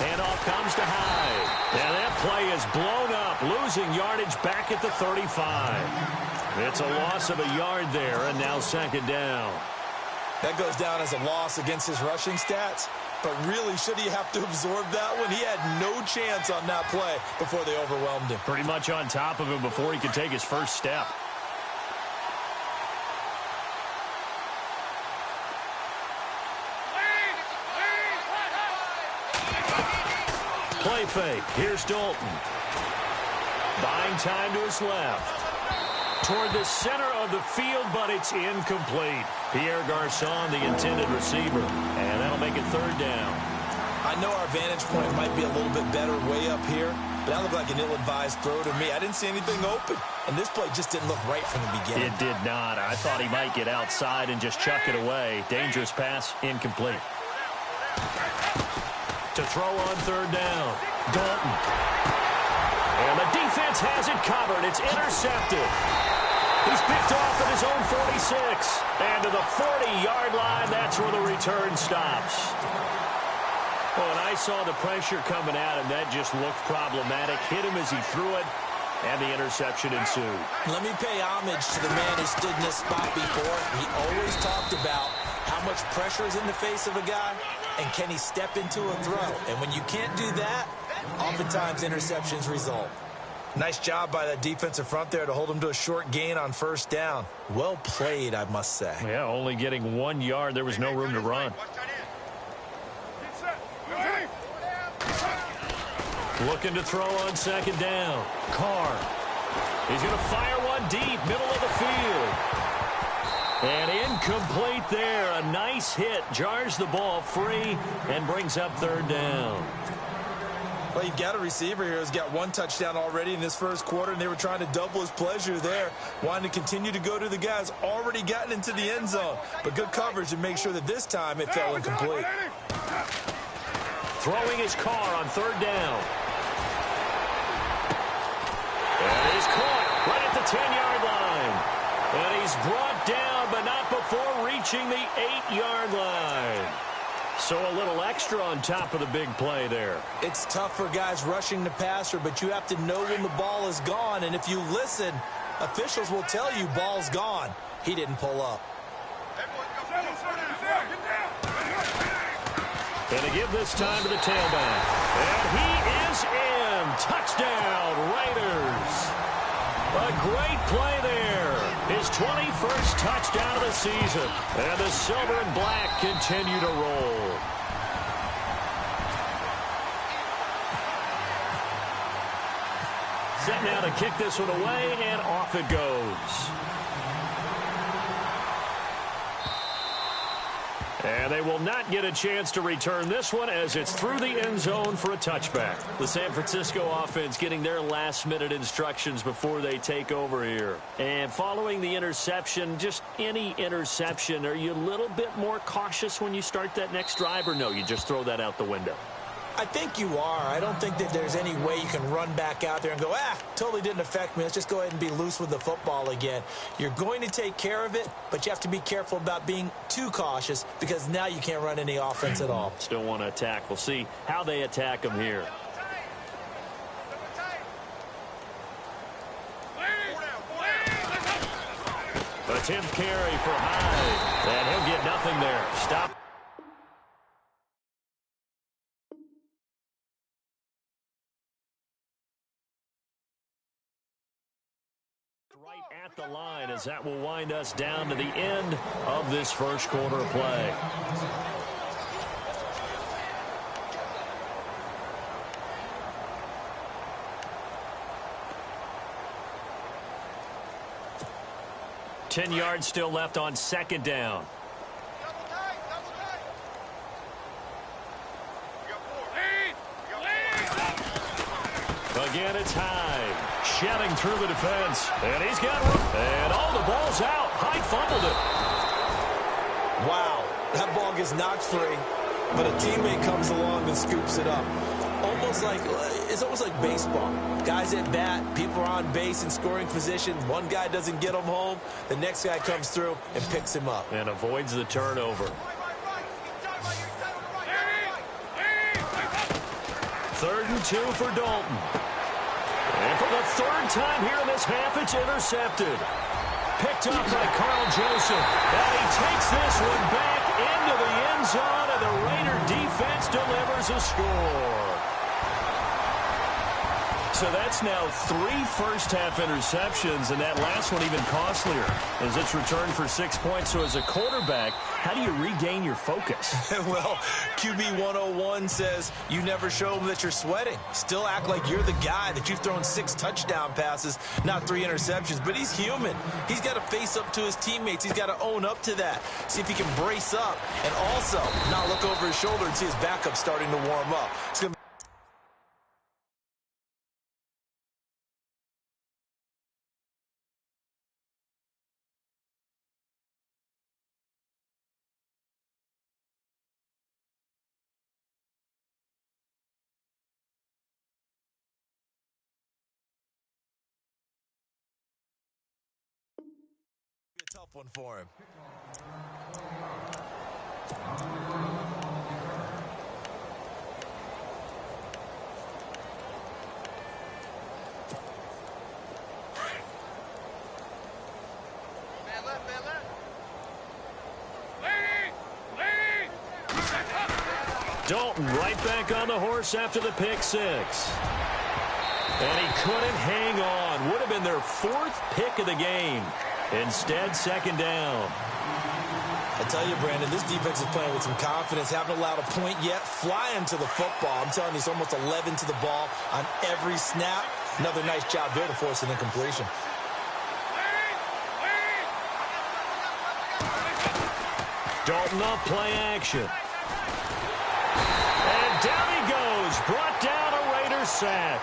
Handoff comes to Hyde. And that play is blown up, losing yardage back at the 35. It's a loss of a yard there, and now 2nd down. That goes down as a loss against his rushing stats. But really, should he have to absorb that one? He had no chance on that play before they overwhelmed him. Pretty much on top of him before he could take his first step. Play fake. Here's Dalton. Buying time to his left. Toward the center of the field, but it's incomplete. Pierre Garçon, the intended receiver. And that'll make it 3rd down. I know our vantage point might be a little bit better way up here, but that looked like an ill-advised throw to me. I didn't see anything open, and this play just didn't look right from the beginning. It did not. I thought he might get outside and just chuck it away. Dangerous pass, incomplete. To throw on 3rd down, Dalton. And the defense has it covered. It's intercepted. He's picked off at his own 46. And to the 40-yard line, that's where the return stops. Well, and I saw the pressure coming at him. That just looked problematic. Hit him as he threw it, and the interception ensued. Let me pay homage to the man who stood in this spot before. He always talked about how much pressure is in the face of a guy, and can he step into a throw. And when you can't do that, oftentimes interceptions result. Nice job by that defensive front there to hold him to a short gain on 1st down. Well played, I must say. Yeah, only getting 1 yard. There was no room to run. Looking to throw on 2nd down. Carr. He's going to fire one deep, middle of the field. And incomplete there. A nice hit. Jars the ball free and brings up 3rd down. Well, you've got a receiver here who's got 1 touchdown already in this first quarter, and they were trying to double his pleasure there, wanting to continue to go to the guys already gotten into the end zone. But good coverage to make sure that this time it fell incomplete. Throwing his Carr on 3rd down. And he's caught right at the 10-yard line. And he's brought down, but not before reaching the 8-yard line. So a little extra on top of the big play there. It's tough for guys rushing the passer, but you have to know when the ball is gone. And if you listen, officials will tell you ball's gone. He didn't pull up. And they give this time to the tailback. And he is in. Touchdown. Touchdown, Raiders. A great play there. His 21st touchdown of the season. And the silver and black continue to roll. Set now to kick this one away, and off it goes. And they will not get a chance to return this one as it's through the end zone for a touchback. The San Francisco offense getting their last-minute instructions before they take over here. And following the interception, just any interception, are you a little bit more cautious when you start that next drive, or no, you just throw that out the window? I think you are. I don't think that there's any way you can run back out there and go, totally didn't affect me. Let's just go ahead and be loose with the football again. You're going to take care of it, but you have to be careful about being too cautious because now you can't run any offense at all. Still want to attack. We'll see how they attack them here. A 10th carry for Hyde, and he'll get nothing there. Stop. Right at the line, as that will wind us down to the end of this first quarter of play. Ten yards still left on second down. Again, it's Hyde. Shedding through the defense. And he's got room. And the ball's out. Hyde fumbled it. Wow. That ball gets knocked free, but a teammate comes along and scoops it up. It's almost like baseball. Guys at bat, people are on base in scoring position. One guy doesn't get him home. The next guy comes through and picks him up. And avoids the turnover. 3rd and 2 for Dalton. And for the 3rd time here in this half, it's intercepted. Picked up by Carl Joseph. And he takes this one back into the end zone, and the Raider defense delivers a score. So that's now 3 first-half interceptions, and that last one even costlier as it's returned for 6 points. So as a quarterback, how do you regain your focus? Well, QB 101 says you never show them that you're sweating. Still act like you're the guy, that you've thrown 6 touchdown passes, not 3 interceptions. But he's human. He's got to face up to his teammates. He's got to own up to that. See if he can brace up and also not look over his shoulder and see his backup starting to warm up. It's going to tough one for him. Dalton right back on the horse after the pick 6. And he couldn't hang on. Would have been their 4th pick of the game. Instead, 2nd down. I tell you, Brandon, this defense is playing with some confidence. Haven't allowed a point yet. Flying to the football. I'm telling you, it's almost 11 to the ball on every snap. Another nice job there to force an incompletion. Dalton off play action. And down he goes. Brought down a Raider sack.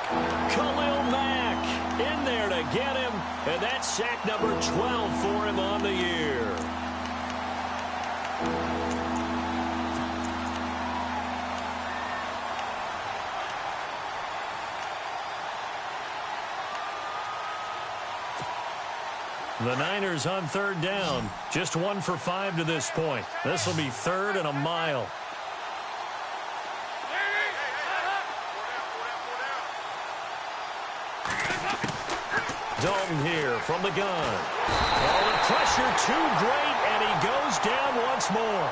Khalil Mack in there to get him. And that's sack number 12 for him on the year. The Niners on 3rd down. Just 1 for 5 to this point. This will be 3rd and a mile. Dalton here from the gun. Oh, the pressure too great, and he goes down once more.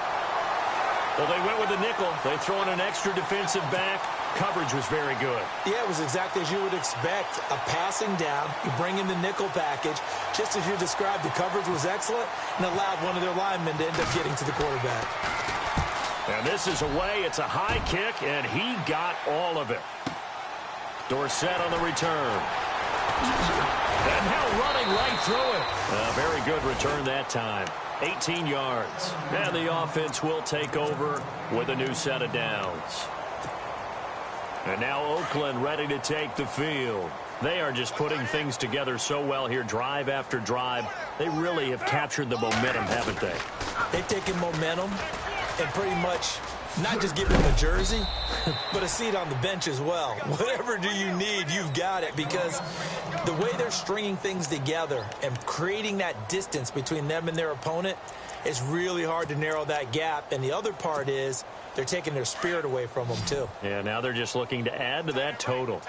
Well, they went with the nickel. They throw in an extra defensive back. Coverage was very good. Yeah, it was exactly as you would expect. A passing down, you bring in the nickel package. Just as you described, the coverage was excellent and allowed one of their linemen to end up getting to the quarterback. And this is away. It's a high kick, and he got all of it. Dorsett on the return. And now running right through it. A very good return that time. 18 yards. And the offense will take over with a new set of downs. And now Oakland ready to take the field. They are just putting things together so well here, drive after drive. They really have captured the momentum, haven't they? They've taken momentum and pretty much not just give them a jersey, but a seat on the bench as well. Whatever do you need, you've got it, because the way they're stringing things together and creating that distance between them and their opponent, it's really hard to narrow that gap. And the other part is they're taking their spirit away from them, too. Yeah, now they're just looking to add to that total.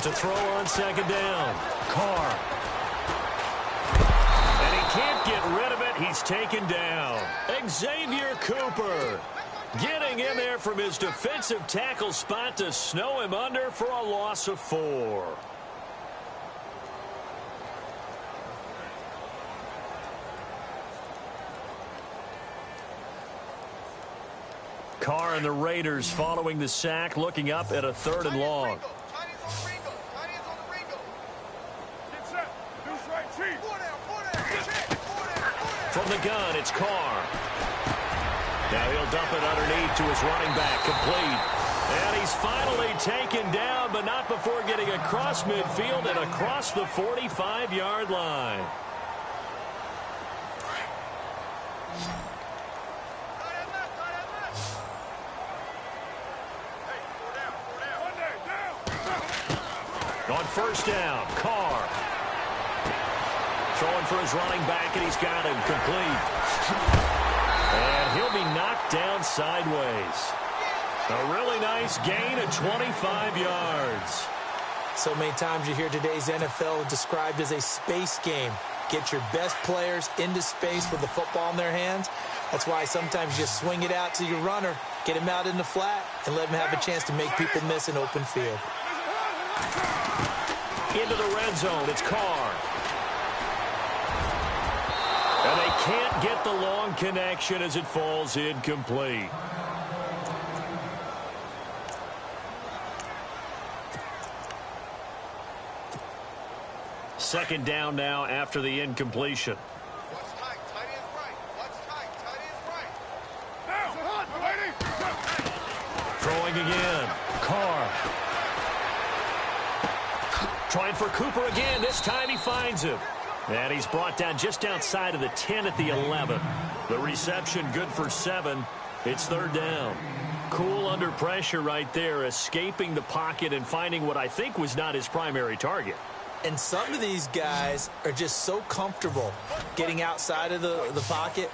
To throw on second down. Carr. And he can't get rid of it. He's taken down. Xavier Cooper getting in there from his defensive tackle spot to snow him under for a loss of 4. Carr and the Raiders following the sack, looking up at a 3rd and long. From the gun, it's Carr. Now he'll dump it underneath to his running back, complete. And he's finally taken down, but not before getting across midfield and across the 45-yard line. On first down, Carr. Throwing for his running back, and he's got him complete. And he'll be knocked down sideways. A really nice gain of 25 yards. So many times you hear today's NFL described as a space game. Get your best players into space with the football in their hands. That's why sometimes you just swing it out to your runner, get him out in the flat, and let him have a chance to make people miss an open field. Into the red zone, it's Carr. And they can't get the long connection as it falls incomplete. Second down now after the incompletion. Throwing again. Carr. Trying for Cooper again. This time he finds him. And he's brought down just outside of the 10 at the 11. The reception good for 7. It's 3rd down. Cool under pressure right there, escaping the pocket and finding what I think was not his primary target. And some of these guys are just so comfortable getting outside of the pocket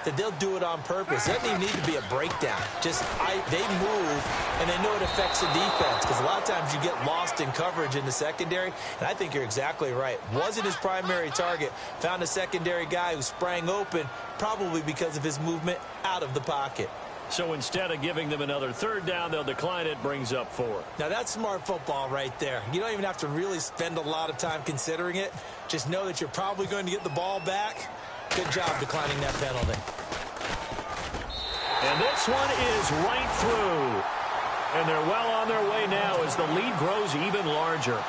that they'll do it on purpose. It doesn't even need to be a breakdown. Just they move, and they know it affects the defense, because a lot of times you get lost in coverage in the secondary, and I think you're exactly right. Wasn't his primary target. Found a secondary guy who sprang open, probably because of his movement out of the pocket. So instead of giving them another 3rd down, they'll decline it, brings up 4. Now that's smart football right there. You don't even have to really spend a lot of time considering it. Just know that you're probably going to get the ball back. Good job declining that penalty. And this one is right through. And they're well on their way now as the lead grows even larger.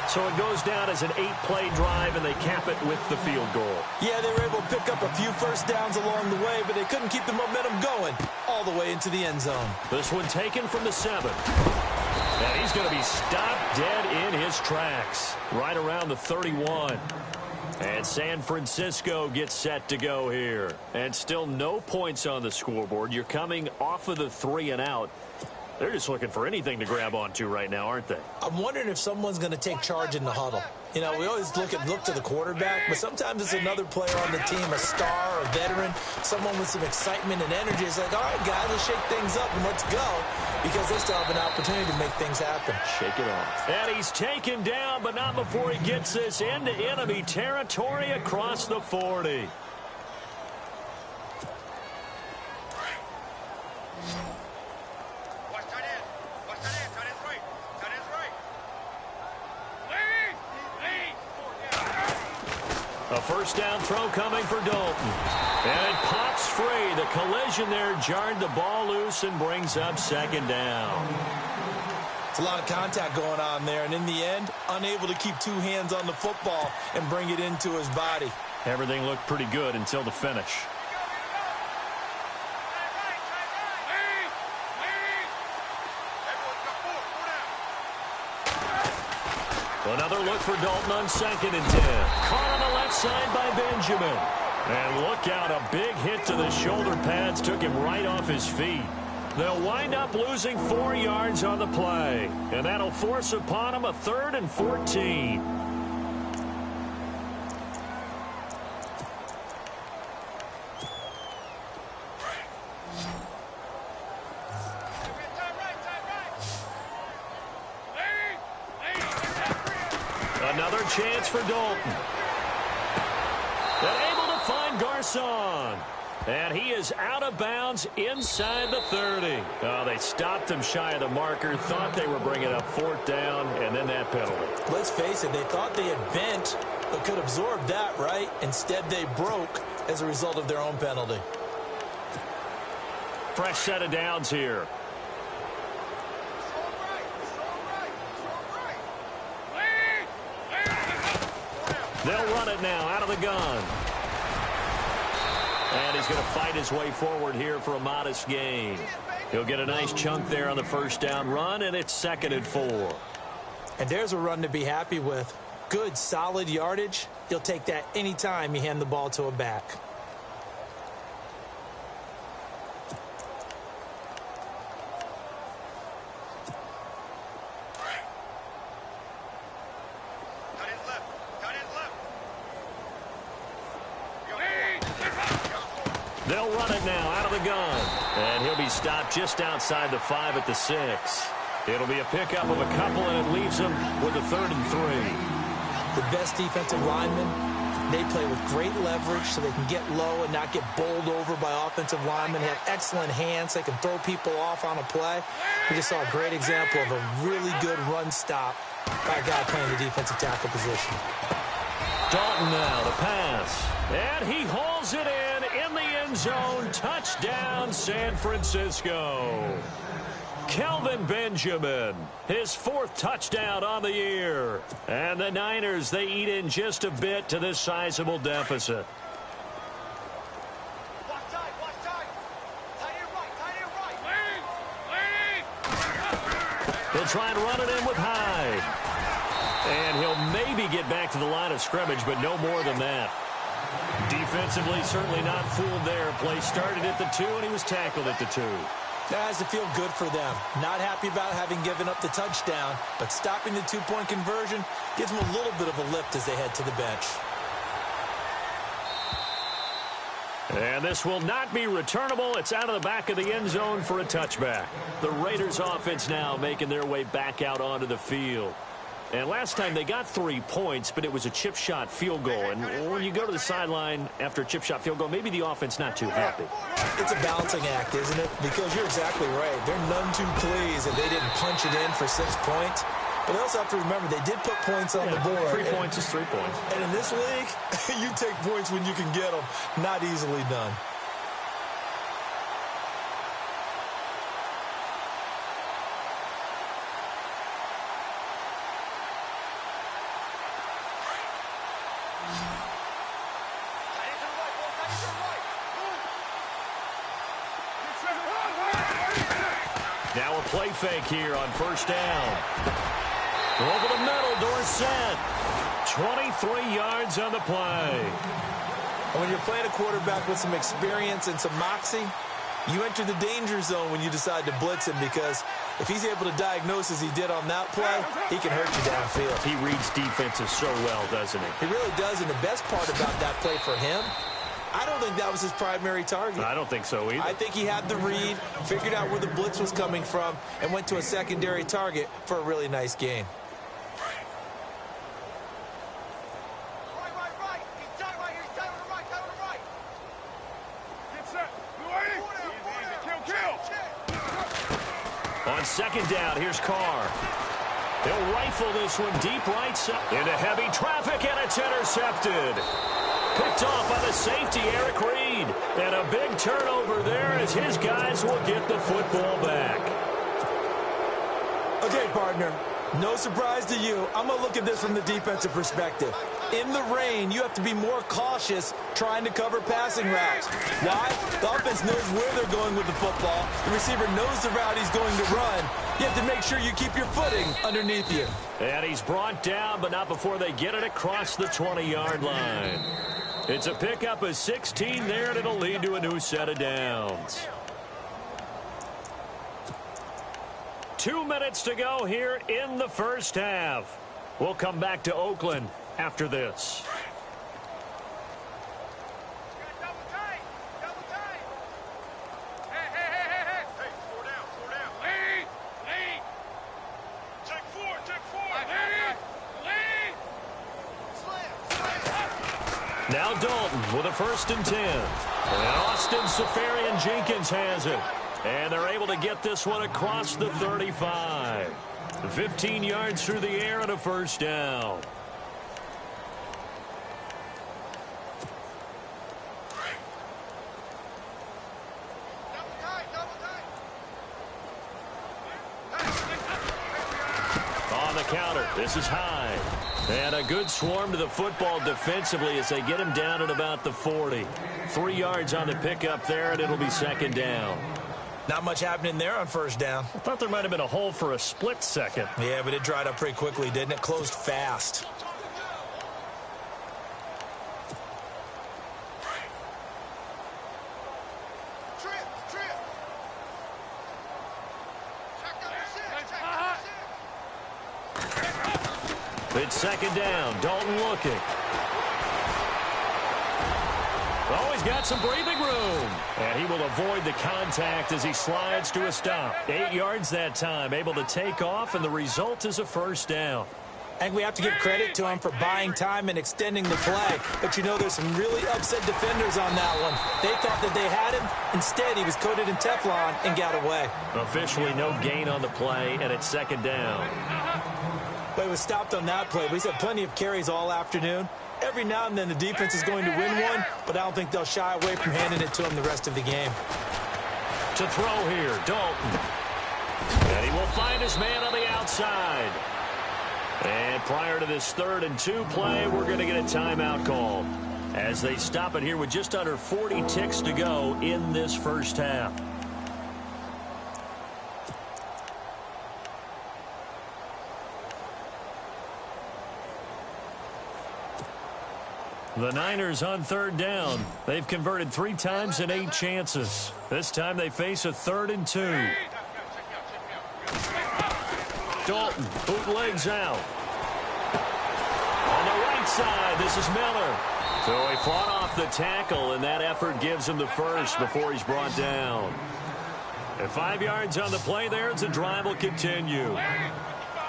So it goes down as an 8-play drive, and they cap it with the field goal. Yeah, they were able to pick up a few first downs along the way, but they couldn't keep the momentum going all the way into the end zone. This one taken from the 7. And he's going to be stopped dead in his tracks right around the 31. And San Francisco gets set to go here. And still no points on the scoreboard. You're coming off of the 3 and out. They're just looking for anything to grab onto right now, aren't they? I'm wondering if someone's going to take charge in the huddle. You know, we always look to the quarterback, but sometimes it's another player on the team, a star, a veteran, someone with some excitement and energy. It's like, all right, guys, let's shake things up and let's go, because they still have an opportunity to make things happen. Shake it off. And he's taken down, but not before he gets this into enemy territory across the 40. A first down throw coming for Dalton. And it pops free. The collision there jarred the ball loose and brings up second down. It's a lot of contact going on there, and in the end, unable to keep two hands on the football and bring it into his body. Everything looked pretty good until the finish. Another look for Dalton on 2nd and 10. Caught on the left side by Benjamin. And look out, a big hit to the shoulder pads took him right off his feet. They'll wind up losing 4 yards on the play. And that'll force upon them a 3rd and 14. Another chance for Dalton. And able to find Garcon. And he is out of bounds inside the 30. Oh, they stopped him shy of the marker, thought they were bringing up 4th down, and then that penalty. Let's face it, they thought they had bent, but could absorb that, right? Instead, they broke as a result of their own penalty. Fresh set of downs here. They'll run it now out of the gun. And he's going to fight his way forward here for a modest gain. He'll get a nice chunk there on the first down run, and it's 2nd and 4. And there's a run to be happy with. Good, solid yardage. You'll take that anytime you hand the ball to a back. They'll run it now out of the gun. And he'll be stopped just outside the 5 at the 6. It'll be a pickup of a couple, and it leaves him with a 3rd and 3. The best defensive linemen, they play with great leverage so they can get low and not get bowled over by offensive linemen. They have excellent hands. They can throw people off on a play. We just saw a great example of a really good run stop by a guy playing the defensive tackle position. Dalton now to pass. And he hauls it in the end zone. Touchdown, San Francisco. Kelvin Benjamin, his 4th touchdown on the year. And the Niners, they eat in just a bit to this sizable deficit. They'll try and run it in with Hyde. And he'll maybe get back to the line of scrimmage, but no more than that. Defensively, certainly not fooled there. Play started at the 2, and he was tackled at the 2. That has to feel good for them. Not happy about having given up the touchdown, but stopping the 2-point conversion gives them a little bit of a lift as they head to the bench. And this will not be returnable. It's out of the back of the end zone for a touchback. The Raiders offense now making their way back out onto the field. And last time they got 3 points, but it was a chip shot field goal. And when you go to the sideline after a chip shot field goal, maybe the offense not too happy. It's a balancing act, isn't it? Because you're exactly right. They're none too pleased that they didn't punch it in for 6 points. But they also have to remember they did put points on the board. 3 points is 3 points. And in this league, you take points when you can get them. Not easily done. Now a play fake here on first down. Over the middle, Dorsett. 23 yards on the play. And when you're playing a quarterback with some experience and some moxie, you enter the danger zone when you decide to blitz him, because if he's able to diagnose as he did on that play, he can hurt you downfield. He reads defenses so well, doesn't he? He really does, and the best part about that play for him, I don't think that was his primary target. I don't think so either. I think he had the read, figured out where the blitz was coming from, and went to a secondary target for a really nice gain. On second down, here's Carr. They'll rifle this one deep right side into heavy traffic, and it's intercepted. Picked off by the safety, Eric Reed. And a big turnover there as his guys will get the football back. Okay, partner, no surprise to you. I'm going to look at this from the defensive perspective. In the rain, you have to be more cautious trying to cover passing routes. Why? The offense knows where they're going with the football. The receiver knows the route he's going to run. You have to make sure you keep your footing underneath you. And he's brought down, but not before they get it across the 20-yard line. It's a pickup of 16 there, and it'll lead to a new set of downs. 2 minutes to go here in the first half. We'll come back to Oakland after this. Now Dalton with a 1st and 10. And Austin Safarian-Jenkins has it. And they're able to get this one across the 35. 15 yards through the air and a 1st down. On the counter, this is Hyde. And a good swarm to the football defensively as they get him down at about the 40. 3 yards on the pickup there, and it'll be 2nd down. Not much happening there on 1st down. I thought there might have been a hole for a split second. Yeah, but it dried up pretty quickly, didn't it? Closed fast. It's 2nd down. Dalton looking. Oh, he's got some breathing room. And he will avoid the contact as he slides to a stop. 8 yards that time, able to take off, and the result is a 1st down. I think we have to give credit to him for buying time and extending the play. But, you know, there's some really upset defenders on that one. They thought that they had him. Instead, he was coated in Teflon and got away. Officially no gain on the play, and it's 2nd down. But he was stopped on that play. But he's had plenty of carries all afternoon. Every now and then the defense is going to win one, but I don't think they'll shy away from handing it to him the rest of the game. To throw here, Dalton. And he will find his man on the outside. And prior to this 3rd and 2 play, we're going to get a timeout call as they stop it here with just under 40 ticks to go in this first half. The Niners on 3rd down. They've converted 3 times in 8 chances. This time they face a 3rd and 2. Dalton bootlegs out. On the right side, this is Miller. So he fought off the tackle, and that effort gives him the 1st before he's brought down. And 5 yards on the play there as the drive will continue.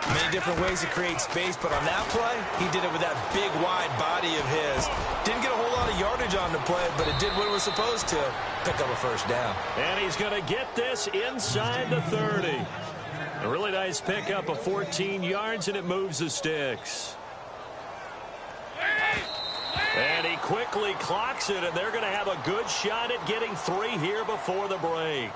Many different ways to create space, but on that play, he did it with that big, wide body of his. Didn't get a whole lot of yardage on the play, but it did what it was supposed to. Pick up a 1st down. And he's going to get this inside the 30. A really nice pickup of 14 yards, and it moves the sticks. And he quickly clocks it, and they're going to have a good shot at getting 3 here before the break.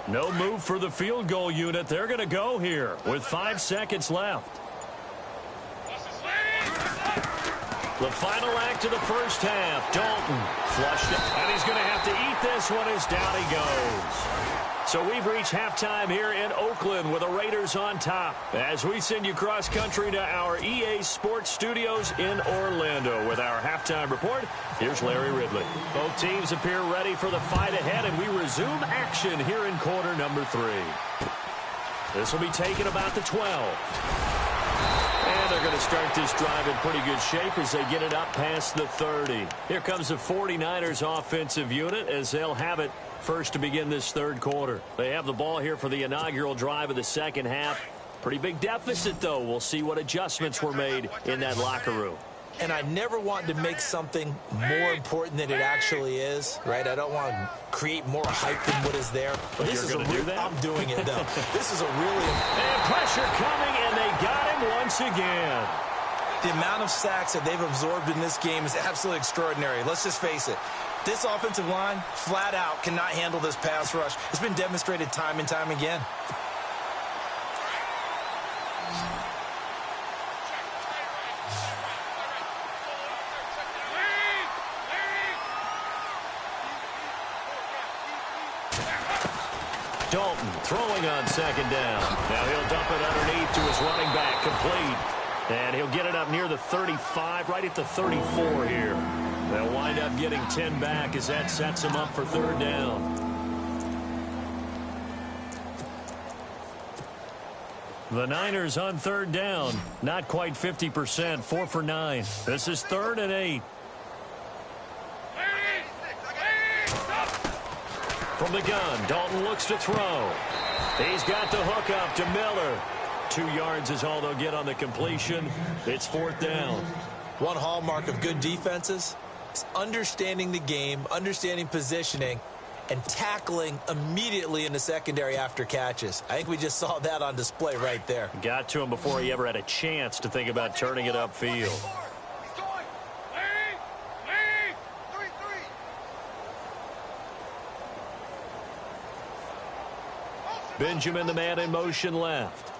No move for the field goal unit. They're going to go here with 5 seconds left. The final act of the first half. Dalton flushed it, and he's going to have to eat this one as down he goes. So we've reached halftime here in Oakland with the Raiders on top. As we send you cross-country to our EA Sports Studios in Orlando with our halftime report, here's Larry Ridley. Both teams appear ready for the fight ahead, and we resume action here in quarter number 3. This will be taken about the 12. And they're going to start this drive in pretty good shape as they get it up past the 30. Here comes the 49ers offensive unit as they'll have it first to begin this third quarter. They have the ball here for the inaugural drive of the second half. Pretty big deficit, though. We'll see what adjustments were made in that locker room. And I never want to make something more important than it actually is, right? I don't want to create more hype than what is there. But this is going to do that? I'm doing it, though. This is a really... And pressure coming, and they got him once again. The amount of sacks that they've absorbed in this game is absolutely extraordinary. Let's just face it. This offensive line, flat out, cannot handle this pass rush. It's been demonstrated time and time again. Dalton throwing on second down. Now he'll dump it underneath to his running back, complete. And he'll get it up near the 35, right at the 34 here. They'll wind up getting 10 back as that sets them up for third down. The Niners on third down, not quite 50%, 4 for 9. This is 3rd and 8. From the gun, Dalton looks to throw. He's got the hook up to Miller. 2 yards is all they'll get on the completion. It's 4th down. One hallmark of good defenses is understanding the game, understanding positioning, and tackling immediately in the secondary after catches. I think we just saw that on display right there. Got to him before he ever had a chance to think about turning it upfield. Benjamin, the man in motion left.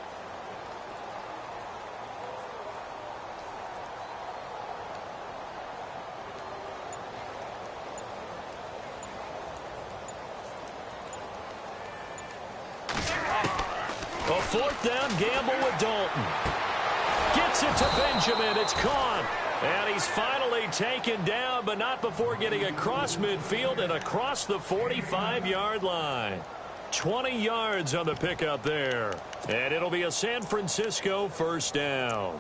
A 4th down gamble with Dalton. Gets it to Benjamin. It's caught. And he's finally taken down, but not before getting across midfield and across the 45-yard line. 20 yards on the pickup there. And it'll be a San Francisco first down.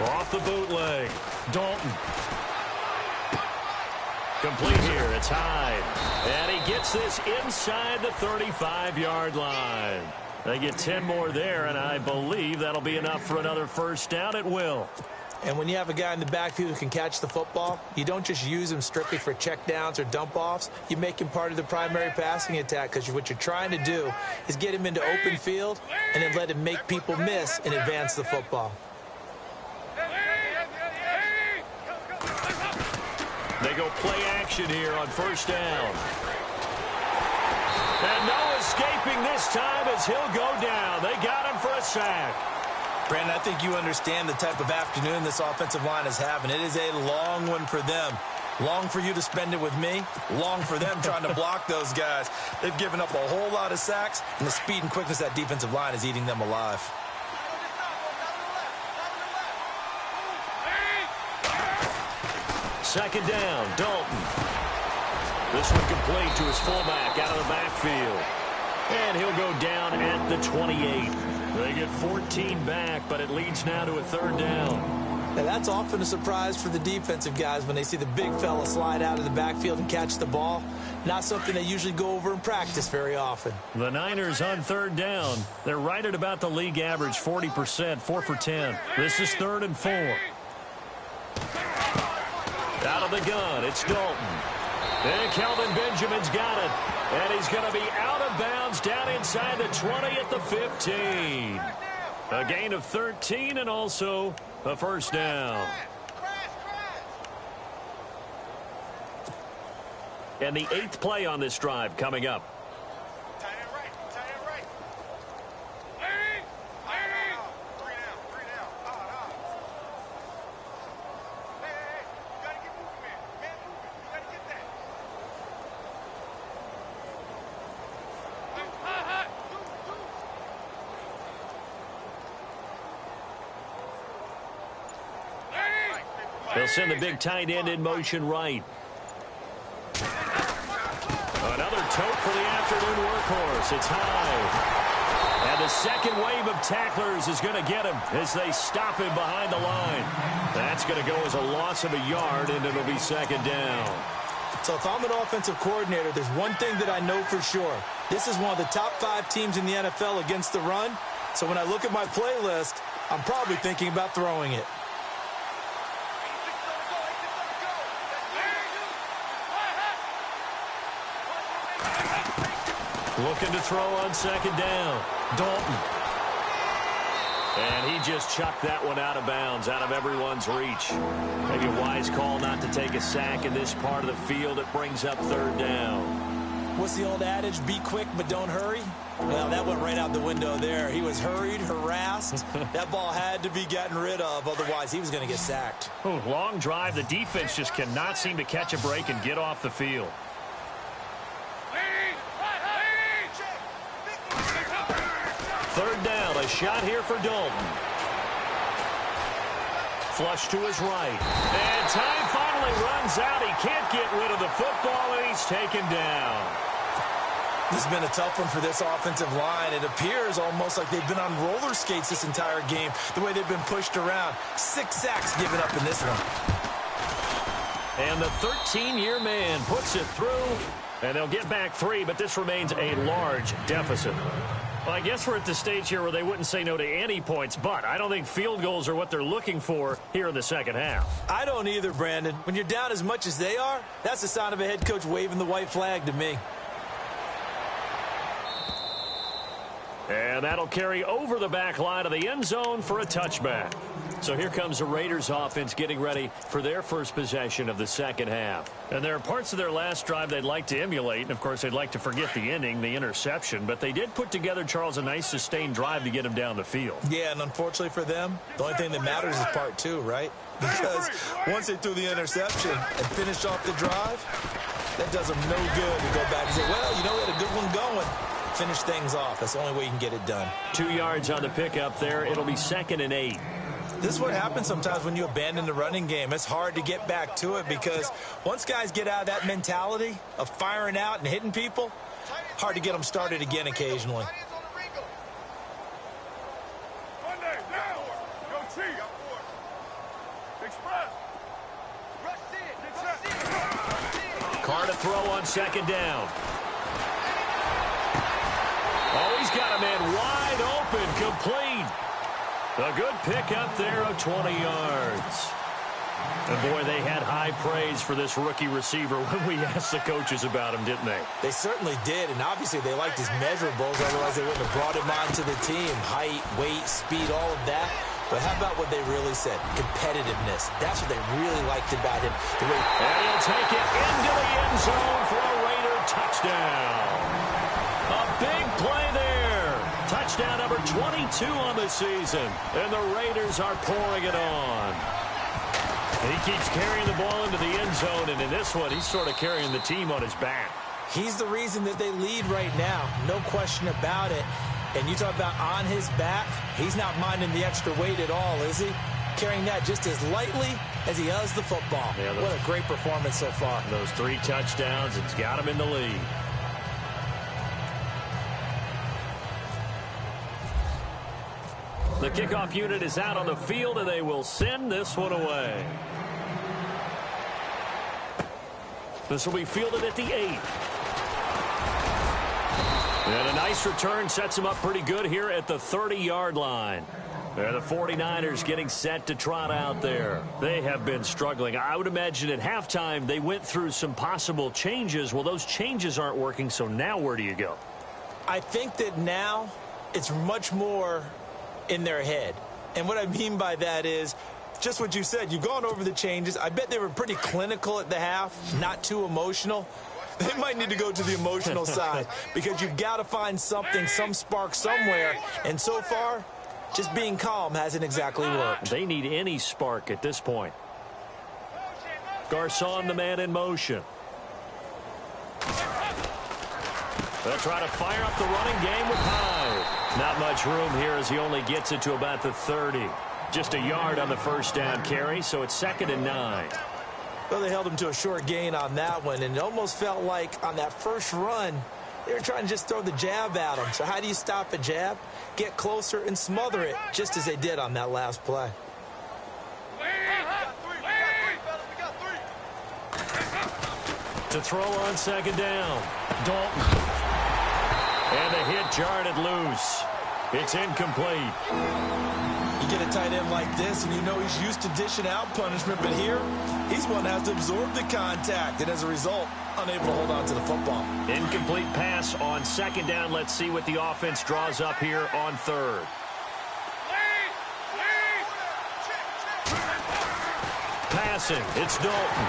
Off the bootleg. Dalton. Complete here. It's Hyde. And he gets this inside the 35-yard line. They get 10 more there, and I believe that'll be enough for another first down at will. And when you have a guy in the backfield who can catch the football, you don't just use him strictly for checkdowns or dump-offs. You make him part of the primary passing attack because what you're trying to do is get him into open field and then let him make people miss and advance the football. They go play action here on first down. And no escaping this time as he'll go down. They got him for a sack. Brandon, I think you understand the type of afternoon this offensive line is having. It is a long one for them. Long for you to spend it with me. Long for them trying to block those guys. They've given up a whole lot of sacks, and the speed and quickness of that defensive line is eating them alive. Second down, Dalton. This one complete to his fullback out of the backfield. And he'll go down at the 28. They get 14 back, but it leads now to a third down. Now that's often a surprise for the defensive guys when they see the big fella slide out of the backfield and catch the ball. Not something they usually go over in practice very often. The Niners on third down. They're right at about the league average, 40%, 4 for 10. This is 3rd and 4. Out of the gun, it's Dalton. And Kelvin Benjamin's got it. And he's going to be out of bounds down inside the 20 at the 15. A gain of 13 and also a first down. And the 8th play on this drive coming up. They'll send the big tight end in motion right. Another tote for the afternoon workhorse. It's high. And the second wave of tacklers is going to get him as they stop him behind the line. That's going to go as a loss of a yard, and it'll be second down. So if I'm an offensive coordinator, there's one thing that I know for sure. This is one of the top 5 teams in the NFL against the run. So when I look at my playlist, I'm probably thinking about throwing it. Looking to throw on second down. Dalton. And he just chucked that one out of bounds, out of everyone's reach. Maybe a wise call not to take a sack in this part of the field. It brings up third down. What's the old adage? Be quick, but don't hurry? Well, that went right out the window there. He was hurried, harassed. That ball had to be gotten rid of. Otherwise, he was going to get sacked. Ooh, long drive. The defense just cannot seem to catch a break and get off the field. Third down, a shot here for Dalton. Flush to his right. And time finally runs out. He can't get rid of the football, and he's taken down. This has been a tough one for this offensive line. It appears almost like they've been on roller skates this entire game, the way they've been pushed around. 6 sacks given up in this one. And the 13-year man puts it through, and they'll get back 3, but this remains a large deficit. Well, I guess we're at the stage here where they wouldn't say no to any points, but I don't think field goals are what they're looking for here in the second half. I don't either, Brandon. When you're down as much as they are, that's the sign of a head coach waving the white flag to me. And that'll carry over the back line of the end zone for a touchback. So here comes the Raiders offense getting ready for their first possession of the second half. And there are parts of their last drive they'd like to emulate. And, of course, they'd like to forget the inning, the interception. But they did put together, Charles, a nice sustained drive to get him down the field. Yeah, and unfortunately for them, the only thing that matters is part 2, right? Because once they threw the interception and finished off the drive, that does them no good to go back and say, well, you know, we had a good one going. Finish things off. That's the only way you can get it done. 2 yards on the pickup there. It'll be 2nd and 8. This is what happens sometimes when you abandon the running game. It's hard to get back to it because once guys get out of that mentality of firing out and hitting people, hard to get them started again occasionally. Carr to throw on second down. Oh, he's got a man wide open, complete. A good pickup there of 20 yards. And, boy, they had high praise for this rookie receiver when we asked the coaches about him, didn't they? They certainly did, and obviously they liked his measurables. Otherwise, they wouldn't have brought him onto the team. Height, weight, speed, all of that. But how about what they really said? Competitiveness. That's what they really liked about him. And he'll take it into the end zone for a Raider touchdown. A big play there. Touchdown number 22 on the season. And the Raiders are pouring it on. He keeps carrying the ball into the end zone, and in this one, he's sort of carrying the team on his back. He's the reason that they lead right now. No question about it. And you talk about on his back, he's not minding the extra weight at all, is he? Carrying that just as lightly as he does the football. Yeah, what a great performance so far. Those 3 touchdowns, it's got him in the lead. The kickoff unit is out on the field, and they will send this one away. This will be fielded at the 8. And a nice return sets him up pretty good here at the 30-yard line. They're the 49ers getting set to trot out there. They have been struggling. I would imagine at halftime they went through some possible changes. Well, those changes aren't working, so now where do you go? I think that now it's much more in their head. And what I mean by that is just what you said. You've gone over the changes. I bet they were pretty clinical at the half, not too emotional. They might need to go to the emotional side because you've got to find something, some spark somewhere. And so far, just being calm hasn't exactly worked. They need any spark at this point. Garcon, the man in motion. They'll try to fire up the running game with Hyde. Not much room here as he only gets it to about the 30. Just a yard on the first down carry, so it's 2nd and 9. Well, they held him to a short gain on that one, and it almost felt like on that first run, they were trying to just throw the jab at him. So how do you stop a jab? Get closer and smother it, just as they did on that last play. To throw on 2nd down, Dalton. And the hit jarred it loose. It's incomplete. You get a tight end like this, and you know he's used to dishing out punishment, but here, he's one that has to absorb the contact, and as a result, unable to hold on to the football. Incomplete pass on 2nd down. Let's see what the offense draws up here on 3rd. Passing, it's Dalton.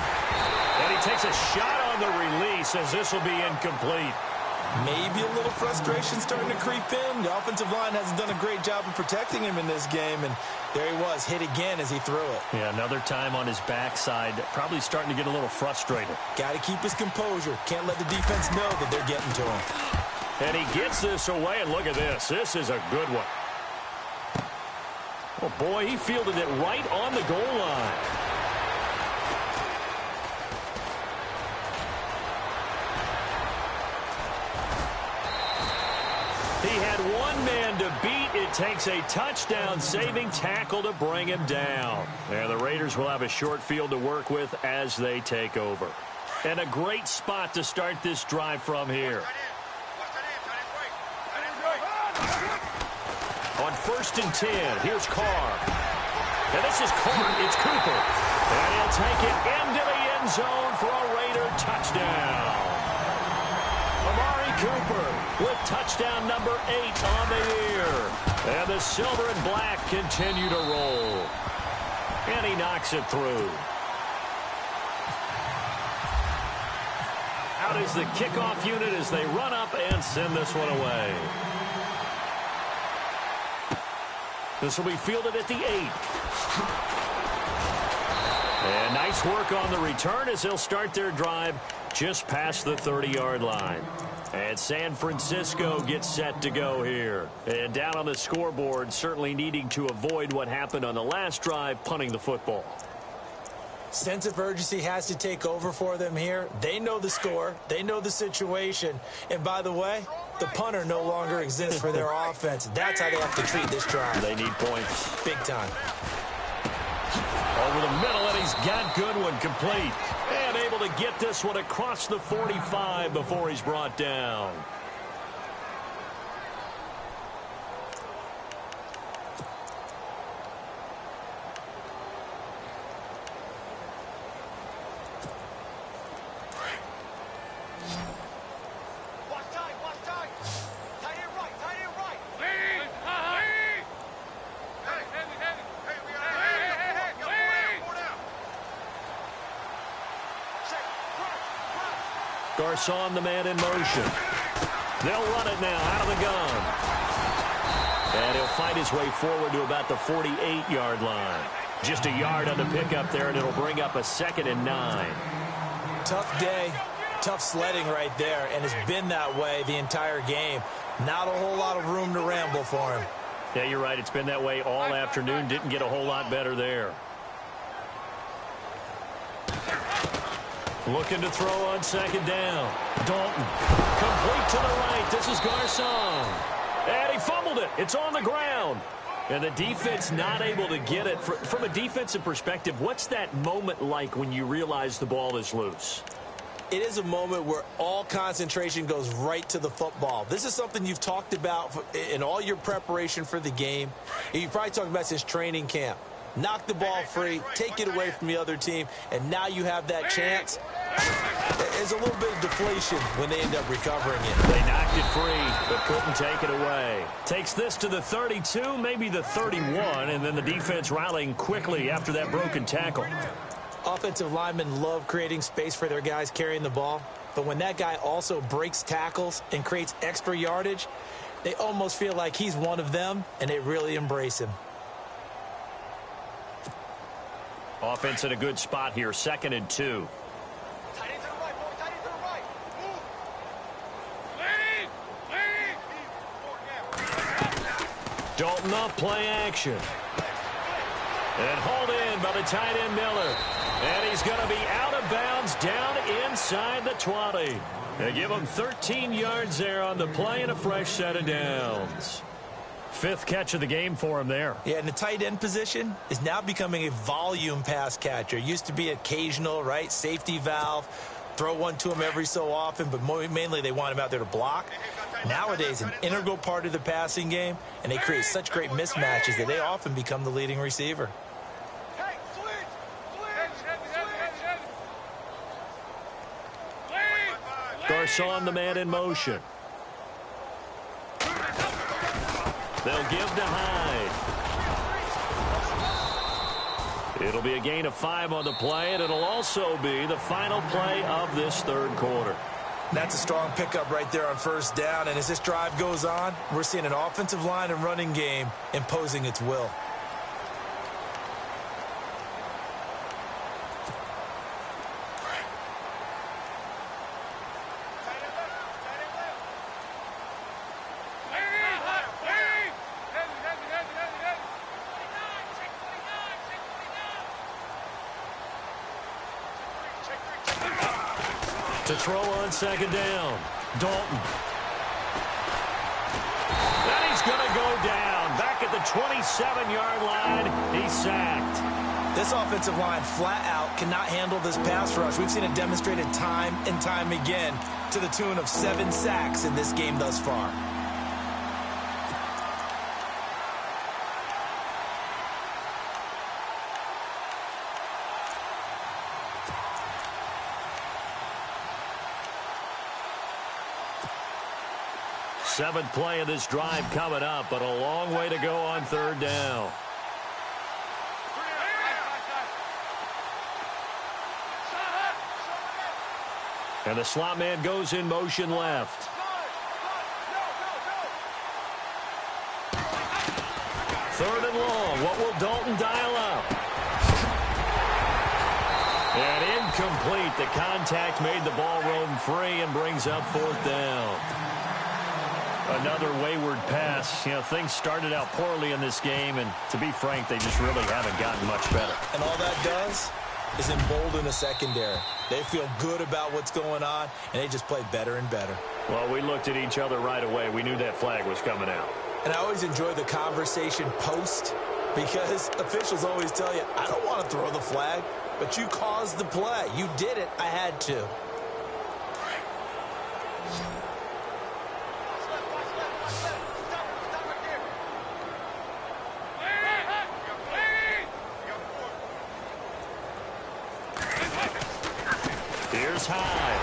And he takes a shot on the release as this will be incomplete. Maybe a little frustration starting to creep in. The offensive line hasn't done a great job of protecting him in this game, and there he was, hit again as he threw it. Yeah, another time on his backside, probably starting to get a little frustrated. Got to keep his composure. Can't let the defense know that they're getting to him. And he gets this away, and look at this. This is a good one. Oh, boy, he fielded it right on the goal line. He had one man to beat. It takes a touchdown-saving tackle to bring him down. And the Raiders will have a short field to work with as they take over. And a great spot to start this drive from here. On 1st and 10, here's Carr. And this is caught. It's Cooper. And he'll take it into the end zone for a Raider touchdown. Cooper with touchdown number 8 on the year. And the silver and black continue to roll. And he knocks it through. Out is the kickoff unit as they run up and send this one away. This will be fielded at the 8. And nice work on the return as they'll start their drive just past the 30-yard line. And San Francisco gets set to go here. And down on the scoreboard, certainly needing to avoid what happened on the last drive, punting the football. Sense of urgency has to take over for them here. They know the score. They know the situation. And by the way, the punter no longer exists for their offense. That's how they have to treat this drive. They need points. Big time. Over the middle, and he's got Goodwin complete. And able to get this one across the 45 before he's brought down. Garcon, the man in motion. They'll run it now out of the gun. And he'll fight his way forward to about the 48-yard line. Just a yard on the pickup there, and it'll bring up a 2nd and 9. Tough day, tough sledding right there, and it's been that way the entire game. Not a whole lot of room to ramble for him. Yeah, you're right. It's been that way all afternoon. Didn't get a whole lot better there. Looking to throw on 2nd down. Dalton. Complete to the right. This is Garcon. And he fumbled it. It's on the ground. And the defense not able to get it. From a defensive perspective, what's that moment like when you realize the ball is loose? It is a moment where all concentration goes right to the football. This is something you've talked about in all your preparation for the game. You've probably talked about since training camp. Knock the ball free, take it away from the other team, and now you have that chance. There's a little bit of deflation when they end up recovering it. They knocked it free, but couldn't take it away. Takes this to the 32, maybe the 31, and then the defense rallying quickly after that broken tackle. Offensive linemen love creating space for their guys carrying the ball, but when that guy also breaks tackles and creates extra yardage, they almost feel like he's one of them, and they really embrace him. Offense in a good spot here, 2nd and 2. Dalton off play action. And hauled in by the tight end Miller. And he's going to be out of bounds down inside the 20. They give him 13 yards there on the play and a fresh set of downs. Fifth catch of the game for him there. Yeah, and the tight end position is now becoming a volume pass catcher. It used to be occasional, right? Safety valve. Throw one to him every so often, but mainly they want him out there to block. Nowadays, an integral part of the passing game, and they create such great mismatches that they often become the leading receiver. Garcon, the man in motion. They'll give to Hyde. It'll be a gain of 5 on the play, and it'll also be the final play of this third quarter. That's a strong pickup right there on first down, and as this drive goes on, we're seeing an offensive line and running game imposing its will. To throw on second down, Dalton. And he's going to go down. Back at the 27-yard line, he's sacked. This offensive line flat out cannot handle this pass rush. We've seen it demonstrated time and time again to the tune of 7 sacks in this game thus far. Seventh play of this drive coming up, but a long way to go on third down. And the slot man goes in motion left. Third and long. What will Dalton dial up? And incomplete. The contact made the ball roam free and brings up fourth down. Another wayward pass. You know, things started out poorly in this game, and to be frank, they just really haven't gotten much better. And all that does is embolden the secondary. They feel good about what's going on, and they just play better and better. Well, we looked at each other right away. We knew that flag was coming out. And I always enjoy the conversation post, because officials always tell you, I don't want to throw the flag, but you caused the play. You did it. I had to. Here's Hyde.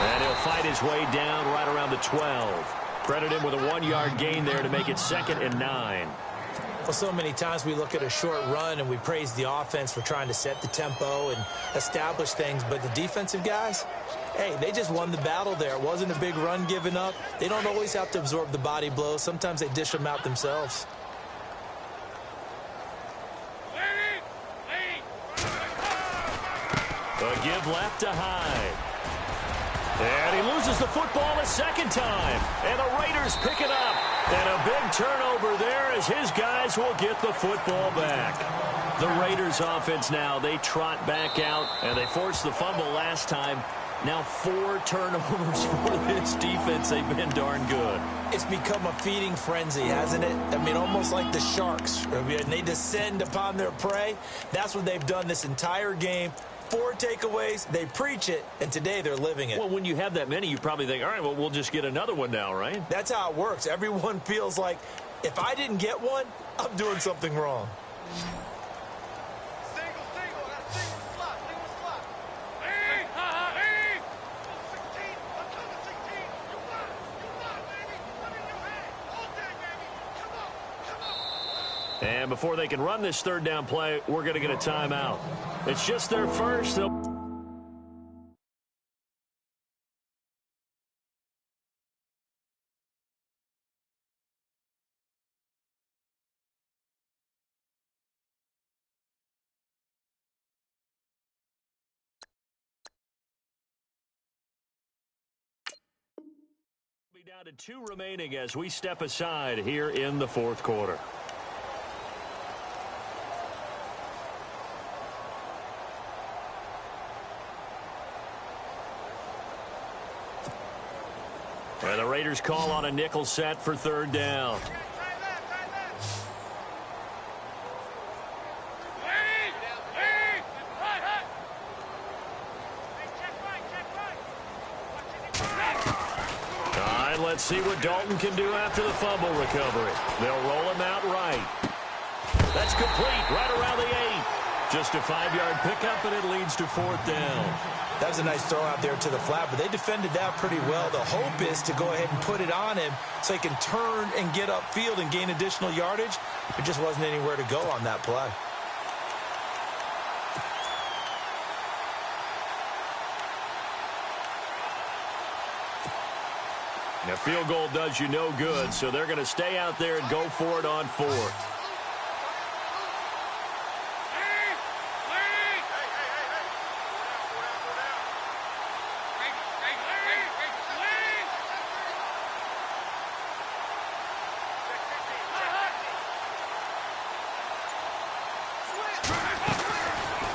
And he'll fight his way down right around the 12. Credit him with a 1-yard gain there to make it 2nd and 9. Well, so many times we look at a short run and we praise the offense for trying to set the tempo and establish things. But the defensive guys, hey, they just won the battle there. It wasn't a big run given up. They don't always have to absorb the body blows. Sometimes they dish them out themselves. A give left to Hyde. And he loses the football a second time. And the Raiders pick it up. And a big turnover there as his guys will get the football back. The Raiders offense now, they trot back out. And they forced the fumble last time. Now 4 turnovers for this defense. They've been darn good. It's become a feeding frenzy, hasn't it? I mean, almost like the sharks. And they descend upon their prey. That's what they've done this entire game. 4 takeaways, they preach it, and today they're living it. Well, when you have that many, you probably think, all right, well, we'll just get another one now, right? That's how it works. Everyone feels like, if I didn't get one, I'm doing something wrong. And before they can run this third down play, we're going to get a timeout. It's just their first. Be down to 2 remaining as we step aside here in the fourth quarter. And the Raiders call on a nickel set for third down. Let's see what Dalton can do after the fumble recovery. They'll roll him out right. That's complete, right around the 8. Just a 5-yard pickup, and it leads to fourth down. That was a nice throw out there to the flat, but they defended that pretty well. The hope is to go ahead and put it on him so he can turn and get upfield and gain additional yardage. There just wasn't anywhere to go on that play. Now, field goal does you no good, so they're going to stay out there and go for it on fourth.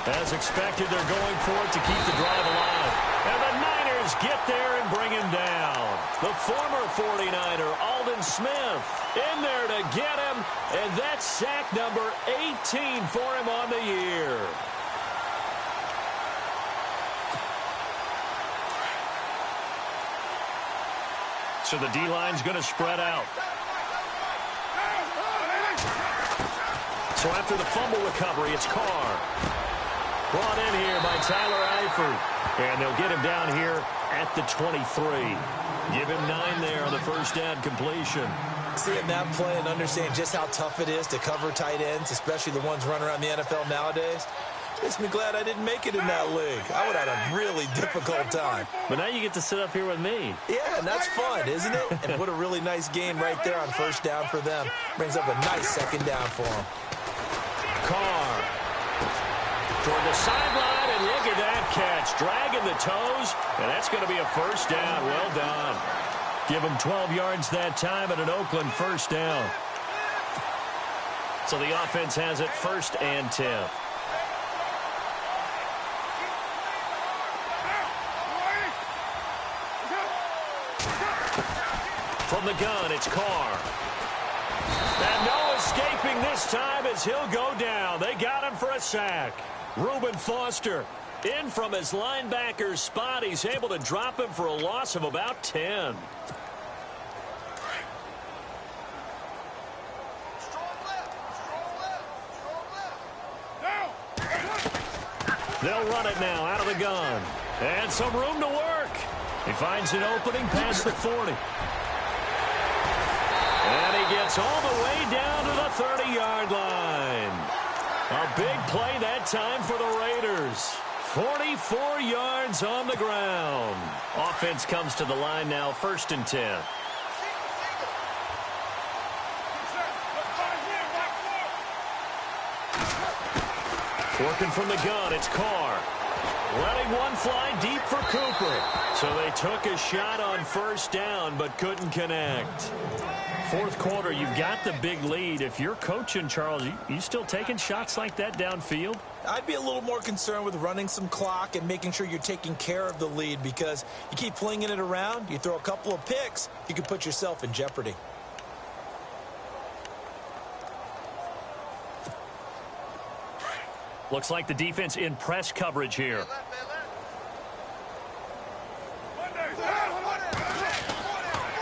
As expected, they're going for it to keep the drive alive. And the Niners get there and bring him down. The former 49er, Aldon Smith, in there to get him. And that's sack number 18 for him on the year. So the D-line's going to spread out. So after the fumble recovery, it's Carr. Brought in here by Tyler Eifert. And they'll get him down here at the 23. Give him 9 there on the first down completion. Seeing that play and understand just how tough it is to cover tight ends, especially the ones running around the NFL nowadays, makes me glad I didn't make it in that league. I would have had a really difficult time. But now you get to sit up here with me. Yeah, and that's fun, isn't it? And what a really nice gain right there on first down for them. Brings up a nice second down for them. Carr toward the sideline, and look at that catch. Dragging the toes, and that's going to be a first down. Well done. Give him 12 yards that time at an Oakland first down. So the offense has it first and 10. From the gun, it's Carr. And no escaping this time as he'll go down. They got him for a sack. Reuben Foster in from his linebacker's spot. He's able to drop him for a loss of about 10. They'll run it now out of the gun. And some room to work. He finds an opening past the 40. And he gets all the way down to the 30-yard line. A big play that time for the Raiders. 44 yards on the ground. Offense comes to the line now, first and 10. Working from the gun, it's Carr. Letting one fly deep for Cooper. So they took a shot on first down, but couldn't connect. Fourth quarter, you've got the big lead. If you're coaching, Charles, you still taking shots like that downfield? I'd be a little more concerned with running some clock and making sure you're taking care of the lead, because you keep flinging it around, you throw a couple of picks, you can put yourself in jeopardy. Looks like the defense in press coverage here.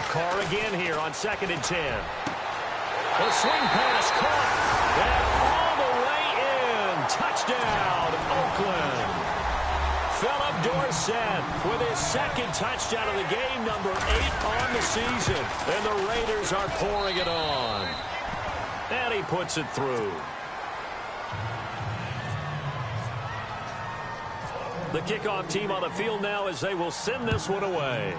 Carr again here on second and 10. A swing pass caught. And all the way in. Touchdown, Oakland. Philip Dorsett with his second touchdown of the game, number 8 on the season. And the Raiders are pouring it on. And he puts it through. The kickoff team on the field now as they will send this one away.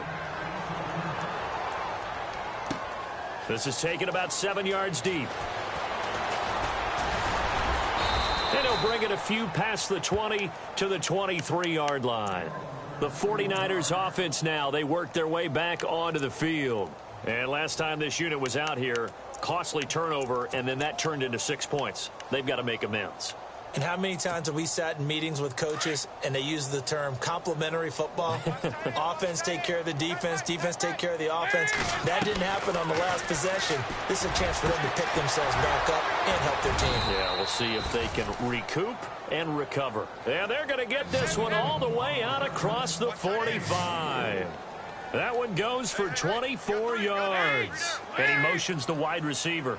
This is taken about 7 yards deep. And he'll bring it a few past the 20 to the 23-yard line. The 49ers offense now, they work their way back onto the field. And last time this unit was out here, costly turnover, and then that turned into 6 points. They've got to make amends. And how many times have we sat in meetings with coaches and they use the term complementary football? Offense take care of the defense, defense take care of the offense. That didn't happen on the last possession. This is a chance for them to pick themselves back up and help their team. Yeah, we'll see if they can recoup and recover. And they're going to get this one all the way out across the 45. That one goes for 24 yards. And he motions the wide receiver.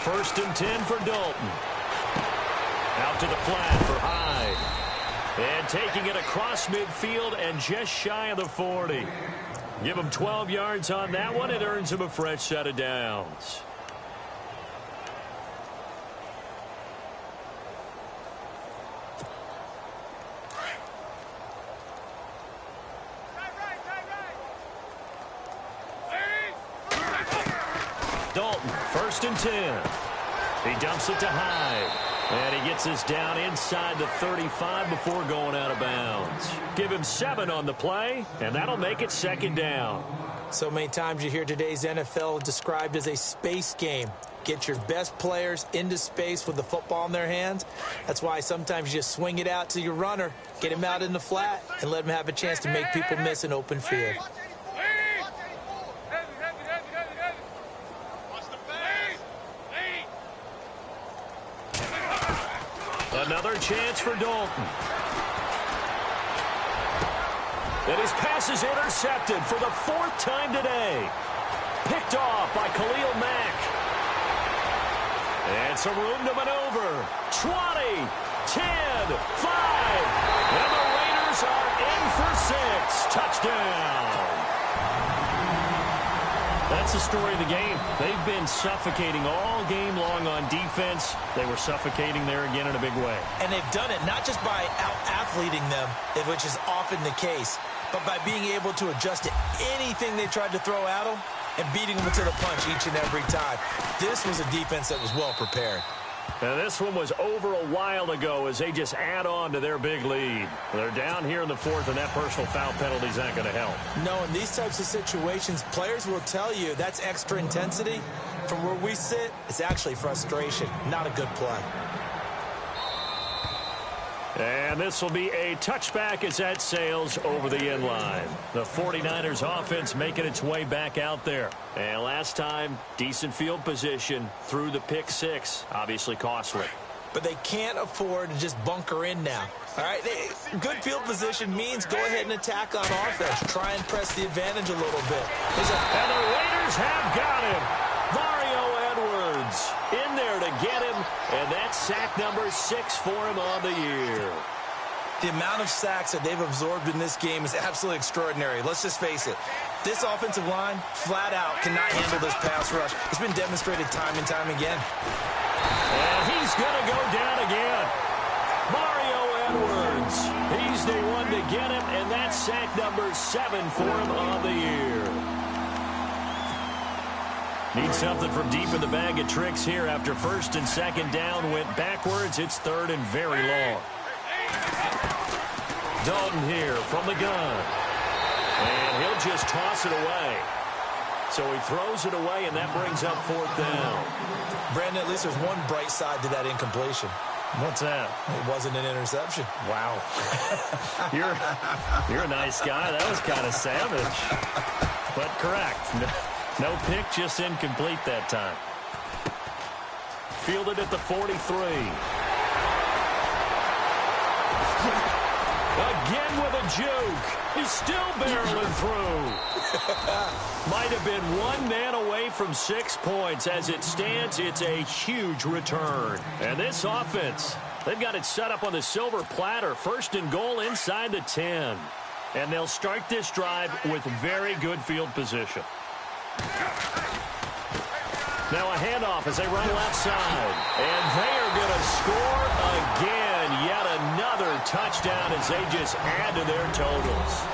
First and 10 for Dalton. Out to the flat for Hyde. And taking it across midfield and just shy of the 40. Give him 12 yards on that one. It earns him a fresh set of downs. Dalton, first and 10. He dumps it to Hyde. And he gets this down inside the 35 before going out of bounds. Give him 7 on the play, and that'll make it second down. So many times you hear today's NFL described as a space game. Get your best players into space with the football in their hands. That's why sometimes you just swing it out to your runner, get him out in the flat, and let him have a chance to make people miss an open field. Another chance for Dalton. And his pass is intercepted for the 4th time today. Picked off by Khalil Mack. And some room to maneuver. 20, 10, 5. And the Raiders are in for 6. Touchdown. That's the story of the game. They've been suffocating all game long on defense. They were suffocating there again in a big way. And they've done it not just by out-athleting them, which is often the case, but by being able to adjust to anything they tried to throw at them and beating them to the punch each and every time. This was a defense that was well prepared. Now, this one was over a while ago as they just add on to their big lead. They're down here in the 4th, and that personal foul penalty is not going to help. No, in these types of situations, players will tell you that's extra intensity. From where we sit, it's actually frustration, not a good play. And this will be a touchback as that sails over the end line. The 49ers offense making its way back out there. And last time, decent field position through the pick 6. Obviously costly. But they can't afford to just bunker in now. All right, good field position means go ahead and attack on offense. Try and press the advantage a little bit. And the Raiders have got him. Mario Edwards in there to get him, and that's sack number 6 for him on the year. The amount of sacks that they've absorbed in this game is absolutely extraordinary. Let's just face it. This offensive line, flat out, cannot handle this pass rush. It's been demonstrated time and time again. And he's going to go down again. Mario Edwards. He's the one to get him, and that's sack number 7 for him on the year. Need something from deep in the bag of tricks here after 1st and 2nd down went backwards. It's 3rd and very long. Dalton here from the gun. And he'll just toss it away. So he throws it away, and that brings up 4th down. Brandon, at least there's one bright side to that incompletion. What's that? It wasn't an interception. Wow. You're a nice guy. That was kind of savage. But correct. No pick, just incomplete that time. Fielded at the 43. Again with a juke. He's still barreling through. Might have been one man away from 6 points. As it stands, it's a huge return. And this offense, they've got it set up on the silver platter. 1st and goal inside the 10. And they'll start this drive with very good field position. Now a handoff as they run left side. And they are going to score again. Yet another touchdown as they just add to their totals.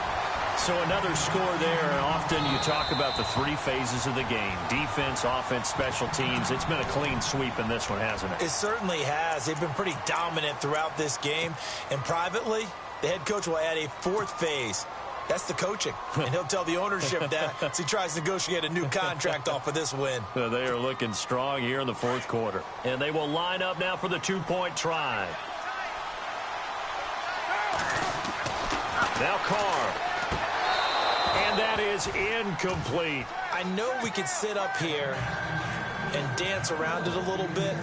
So another score there. And often you talk about the 3 phases of the game. Defense, offense, special teams. It's been a clean sweep in this one, hasn't it? It certainly has. They've been pretty dominant throughout this game. And privately, the head coach will add a 4th phase. That's the coaching. And he'll tell the ownership that as he tries to negotiate a new contract off of this win. They are looking strong here in the fourth quarter. And they will line up now for the two-point try. Now Carr. And that is incomplete. I know we could sit up here and dance around it a little bit,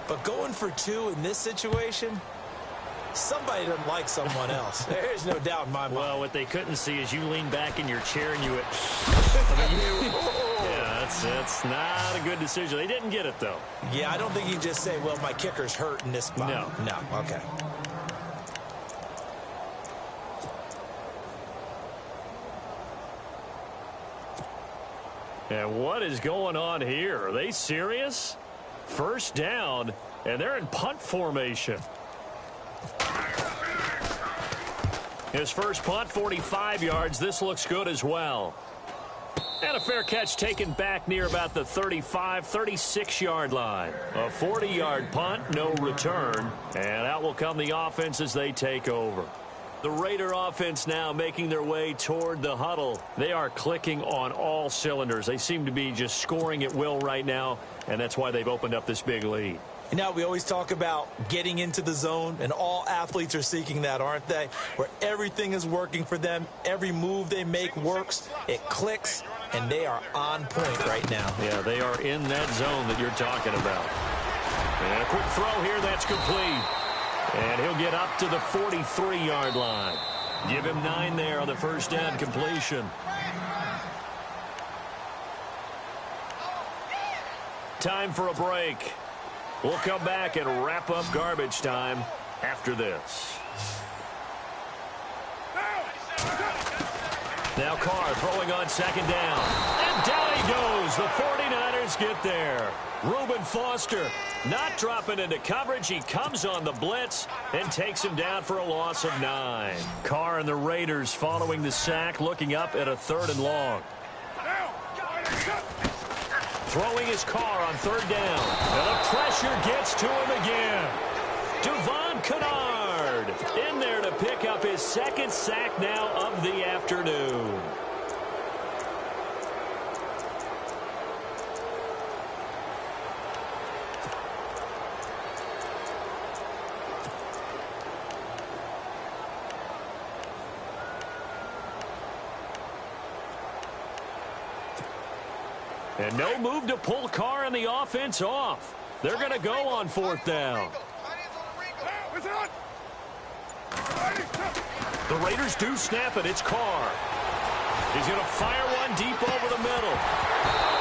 but going for two in this situation, somebody doesn't like someone else. There's no doubt in my mind. Well, what they couldn't see is you lean back in your chair and you went, yeah, that's not a good decision. They didn't get it, though. Yeah, I don't think you just say, well, my kicker's hurt in this spot. No, okay. And what is going on here? Are they serious? First down, and they're in punt formation. His first punt, 45 yards. This looks good as well. And a fair catch taken back near about the 35, 36-yard line. A 40-yard punt, no return. And out will come the offense as they take over. The Raider offense now making their way toward the huddle. They are clicking on all cylinders. They seem to be just scoring at will right now, and that's why they've opened up this big lead. And now we always talk about getting into the zone, and all athletes are seeking that, aren't they? Where everything is working for them. Every move they make works. It clicks, and they are on point right now. Yeah, they are in that zone that you're talking about. And a quick throw here, that's complete. And he'll get up to the 43-yard line. Give him 9 there on the first down completion. Time for a break. We'll come back and wrap up garbage time after this. Now Carr throwing on second down. And down he goes. The 49ers get there. Reuben Foster not dropping into coverage. He comes on the blitz and takes him down for a loss of 9. Carr and the Raiders following the sack, looking up at a 3rd and long. Throwing his Carr on 3rd down. And the pressure gets to him again. Devon Kennard in there to pick up his 2nd sack now of the afternoon. And no move to pull Carr and the offense off. They're going to go on 4th down. The Raiders do snap it. It's Carr. He's going to fire one deep over the middle.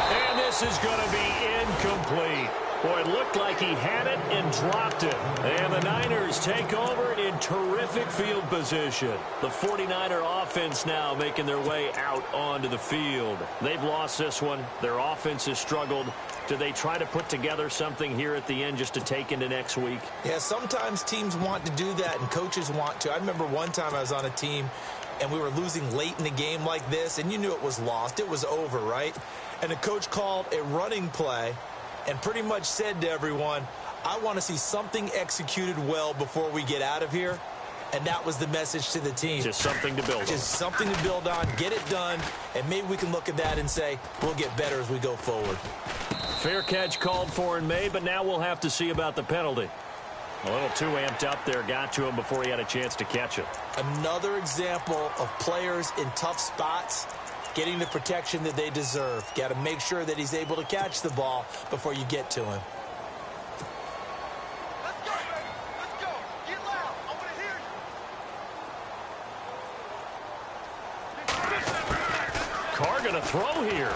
And this is going to be incomplete. Boy, it looked like he had it and dropped it. And the Niners take over in terrific field position. The 49er offense now making their way out onto the field. They've lost this one. Their offense has struggled. Do they try to put together something here at the end just to take into next week? Yeah, sometimes teams want to do that and coaches want to. I remember one time I was on a team and we were losing late in the game like this, and you knew it was lost. It was over, right? And the coach called a running play and pretty much said to everyone, I want to see something executed well before we get out of here. And that was the message to the team. Just something to build on. Just something to build on, get it done, and maybe we can look at that and say, we'll get better as we go forward. Fair catch called for and made, but now we'll have to see about the penalty. A little too amped up there, got to him before he had a chance to catch it. Another example of players in tough spots getting the protection that they deserve. Got to make sure that he's able to catch the ball before you get to him. Let's go, baby. Let's go. Get loud. I want to hear you. Carr going to throw here.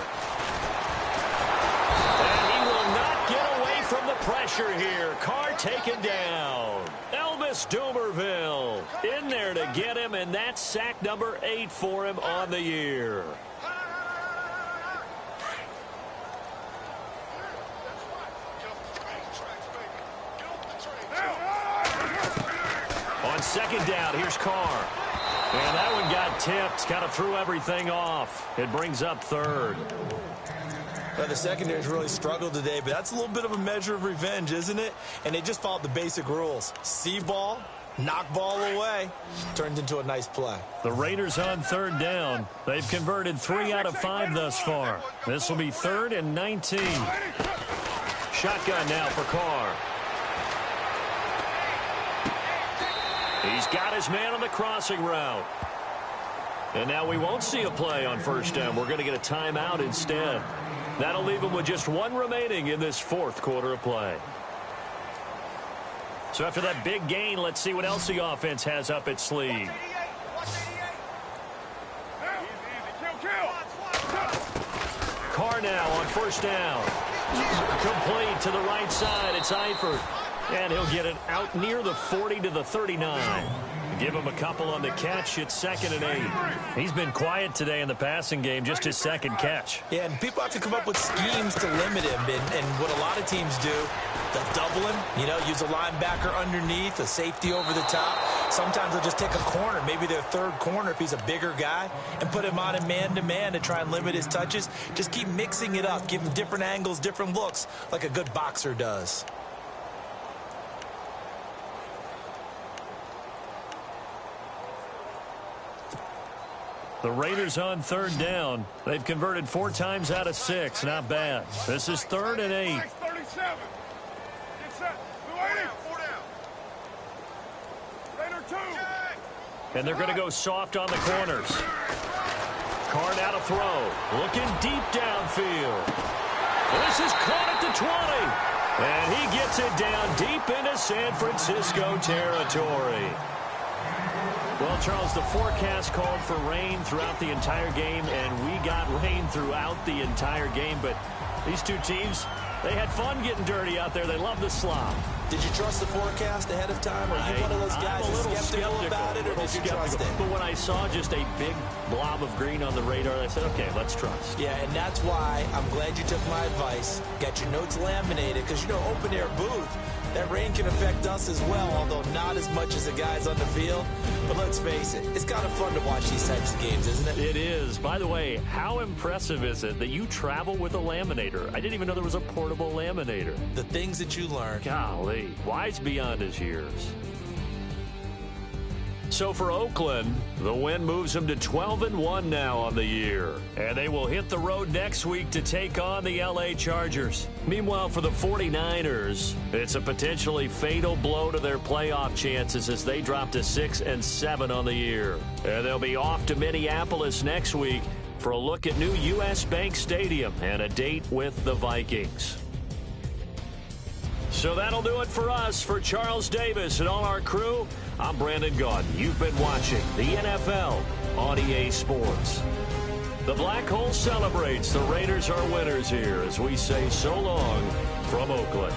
And he will not get away from the pressure here. Carr taken down. Elvis Dumerville in there to get him, and that's sack number 8 for him on the year. On second down, here's Carr. And that one got tipped, kind of threw everything off. It brings up 3rd. Well, the secondary's really struggled today, but that's a little bit of a measure of revenge, isn't it? And they just followed the basic rules. See ball, Knock ball away. Turned into a nice play. The Raiders on third down. They've converted 3 out of 5 thus far. This will be 3rd and 19. Shotgun now for Carr. He's got his man on the crossing route. And now we won't see a play on first down. We're going to get a timeout instead. That'll leave him with just 1 remaining in this 4th quarter of play. So after that big gain, let's see what else the offense has up its sleeve. Carr now on first down. Complete to the right side. It's Eifert. And he'll get it out near the 40 to the 39. Give him a couple on the catch. It's 2nd and 8. He's been quiet today in the passing game, just his 2nd catch. Yeah, and people have to come up with schemes to limit him. And what a lot of teams do, they'll double him, use a linebacker underneath, a safety over the top. Sometimes they'll just take a corner, maybe their 3rd corner if he's a bigger guy, and put him on a man-to-man to try and limit his touches. Just keep mixing it up, give him different angles, different looks, like a good boxer does. The Raiders on 3rd down. They've converted 4 times out of 6. Not bad. This is 3rd and 8. 37. Get set. 4 down. Raider 2. And they're going to go soft on the corners. Carr now to throw. Looking deep downfield. This is caught at the 20. And he gets it down deep into San Francisco territory. Well, Charles, the forecast called for rain throughout the entire game, and we got rain throughout the entire game. But these two teams, they had fun getting dirty out there. They love the slop. Did you trust the forecast ahead of time? Or are you one of those guys that's skeptical about it, or did you trust it? But when I saw just a big blob of green on the radar, I said, okay, let's trust. Yeah, and that's why I'm glad you took my advice. Got your notes laminated, because, open-air booth, that rain can affect us as well, although not as much as the guys on the field. But let's face it, it's kind of fun to watch these types of games, isn't it? It is. By the way, how impressive is it that you travel with a laminator? I didn't even know there was a portable laminator. The things that you learn. Golly, wise beyond his years. So for Oakland, the win moves them to 12-1 now on the year. And they will hit the road next week to take on the LA Chargers. Meanwhile, for the 49ers, it's a potentially fatal blow to their playoff chances as they drop to 6-7 on the year. And they'll be off to Minneapolis next week for a look at new U.S. Bank Stadium and a date with the Vikings. So that'll do it for us. For Charles Davis and all our crew, I'm Brandon Gaudin. You've been watching the NFL on EA Sports. The Black Hole celebrates. The Raiders are winners here as we say so long from Oakland.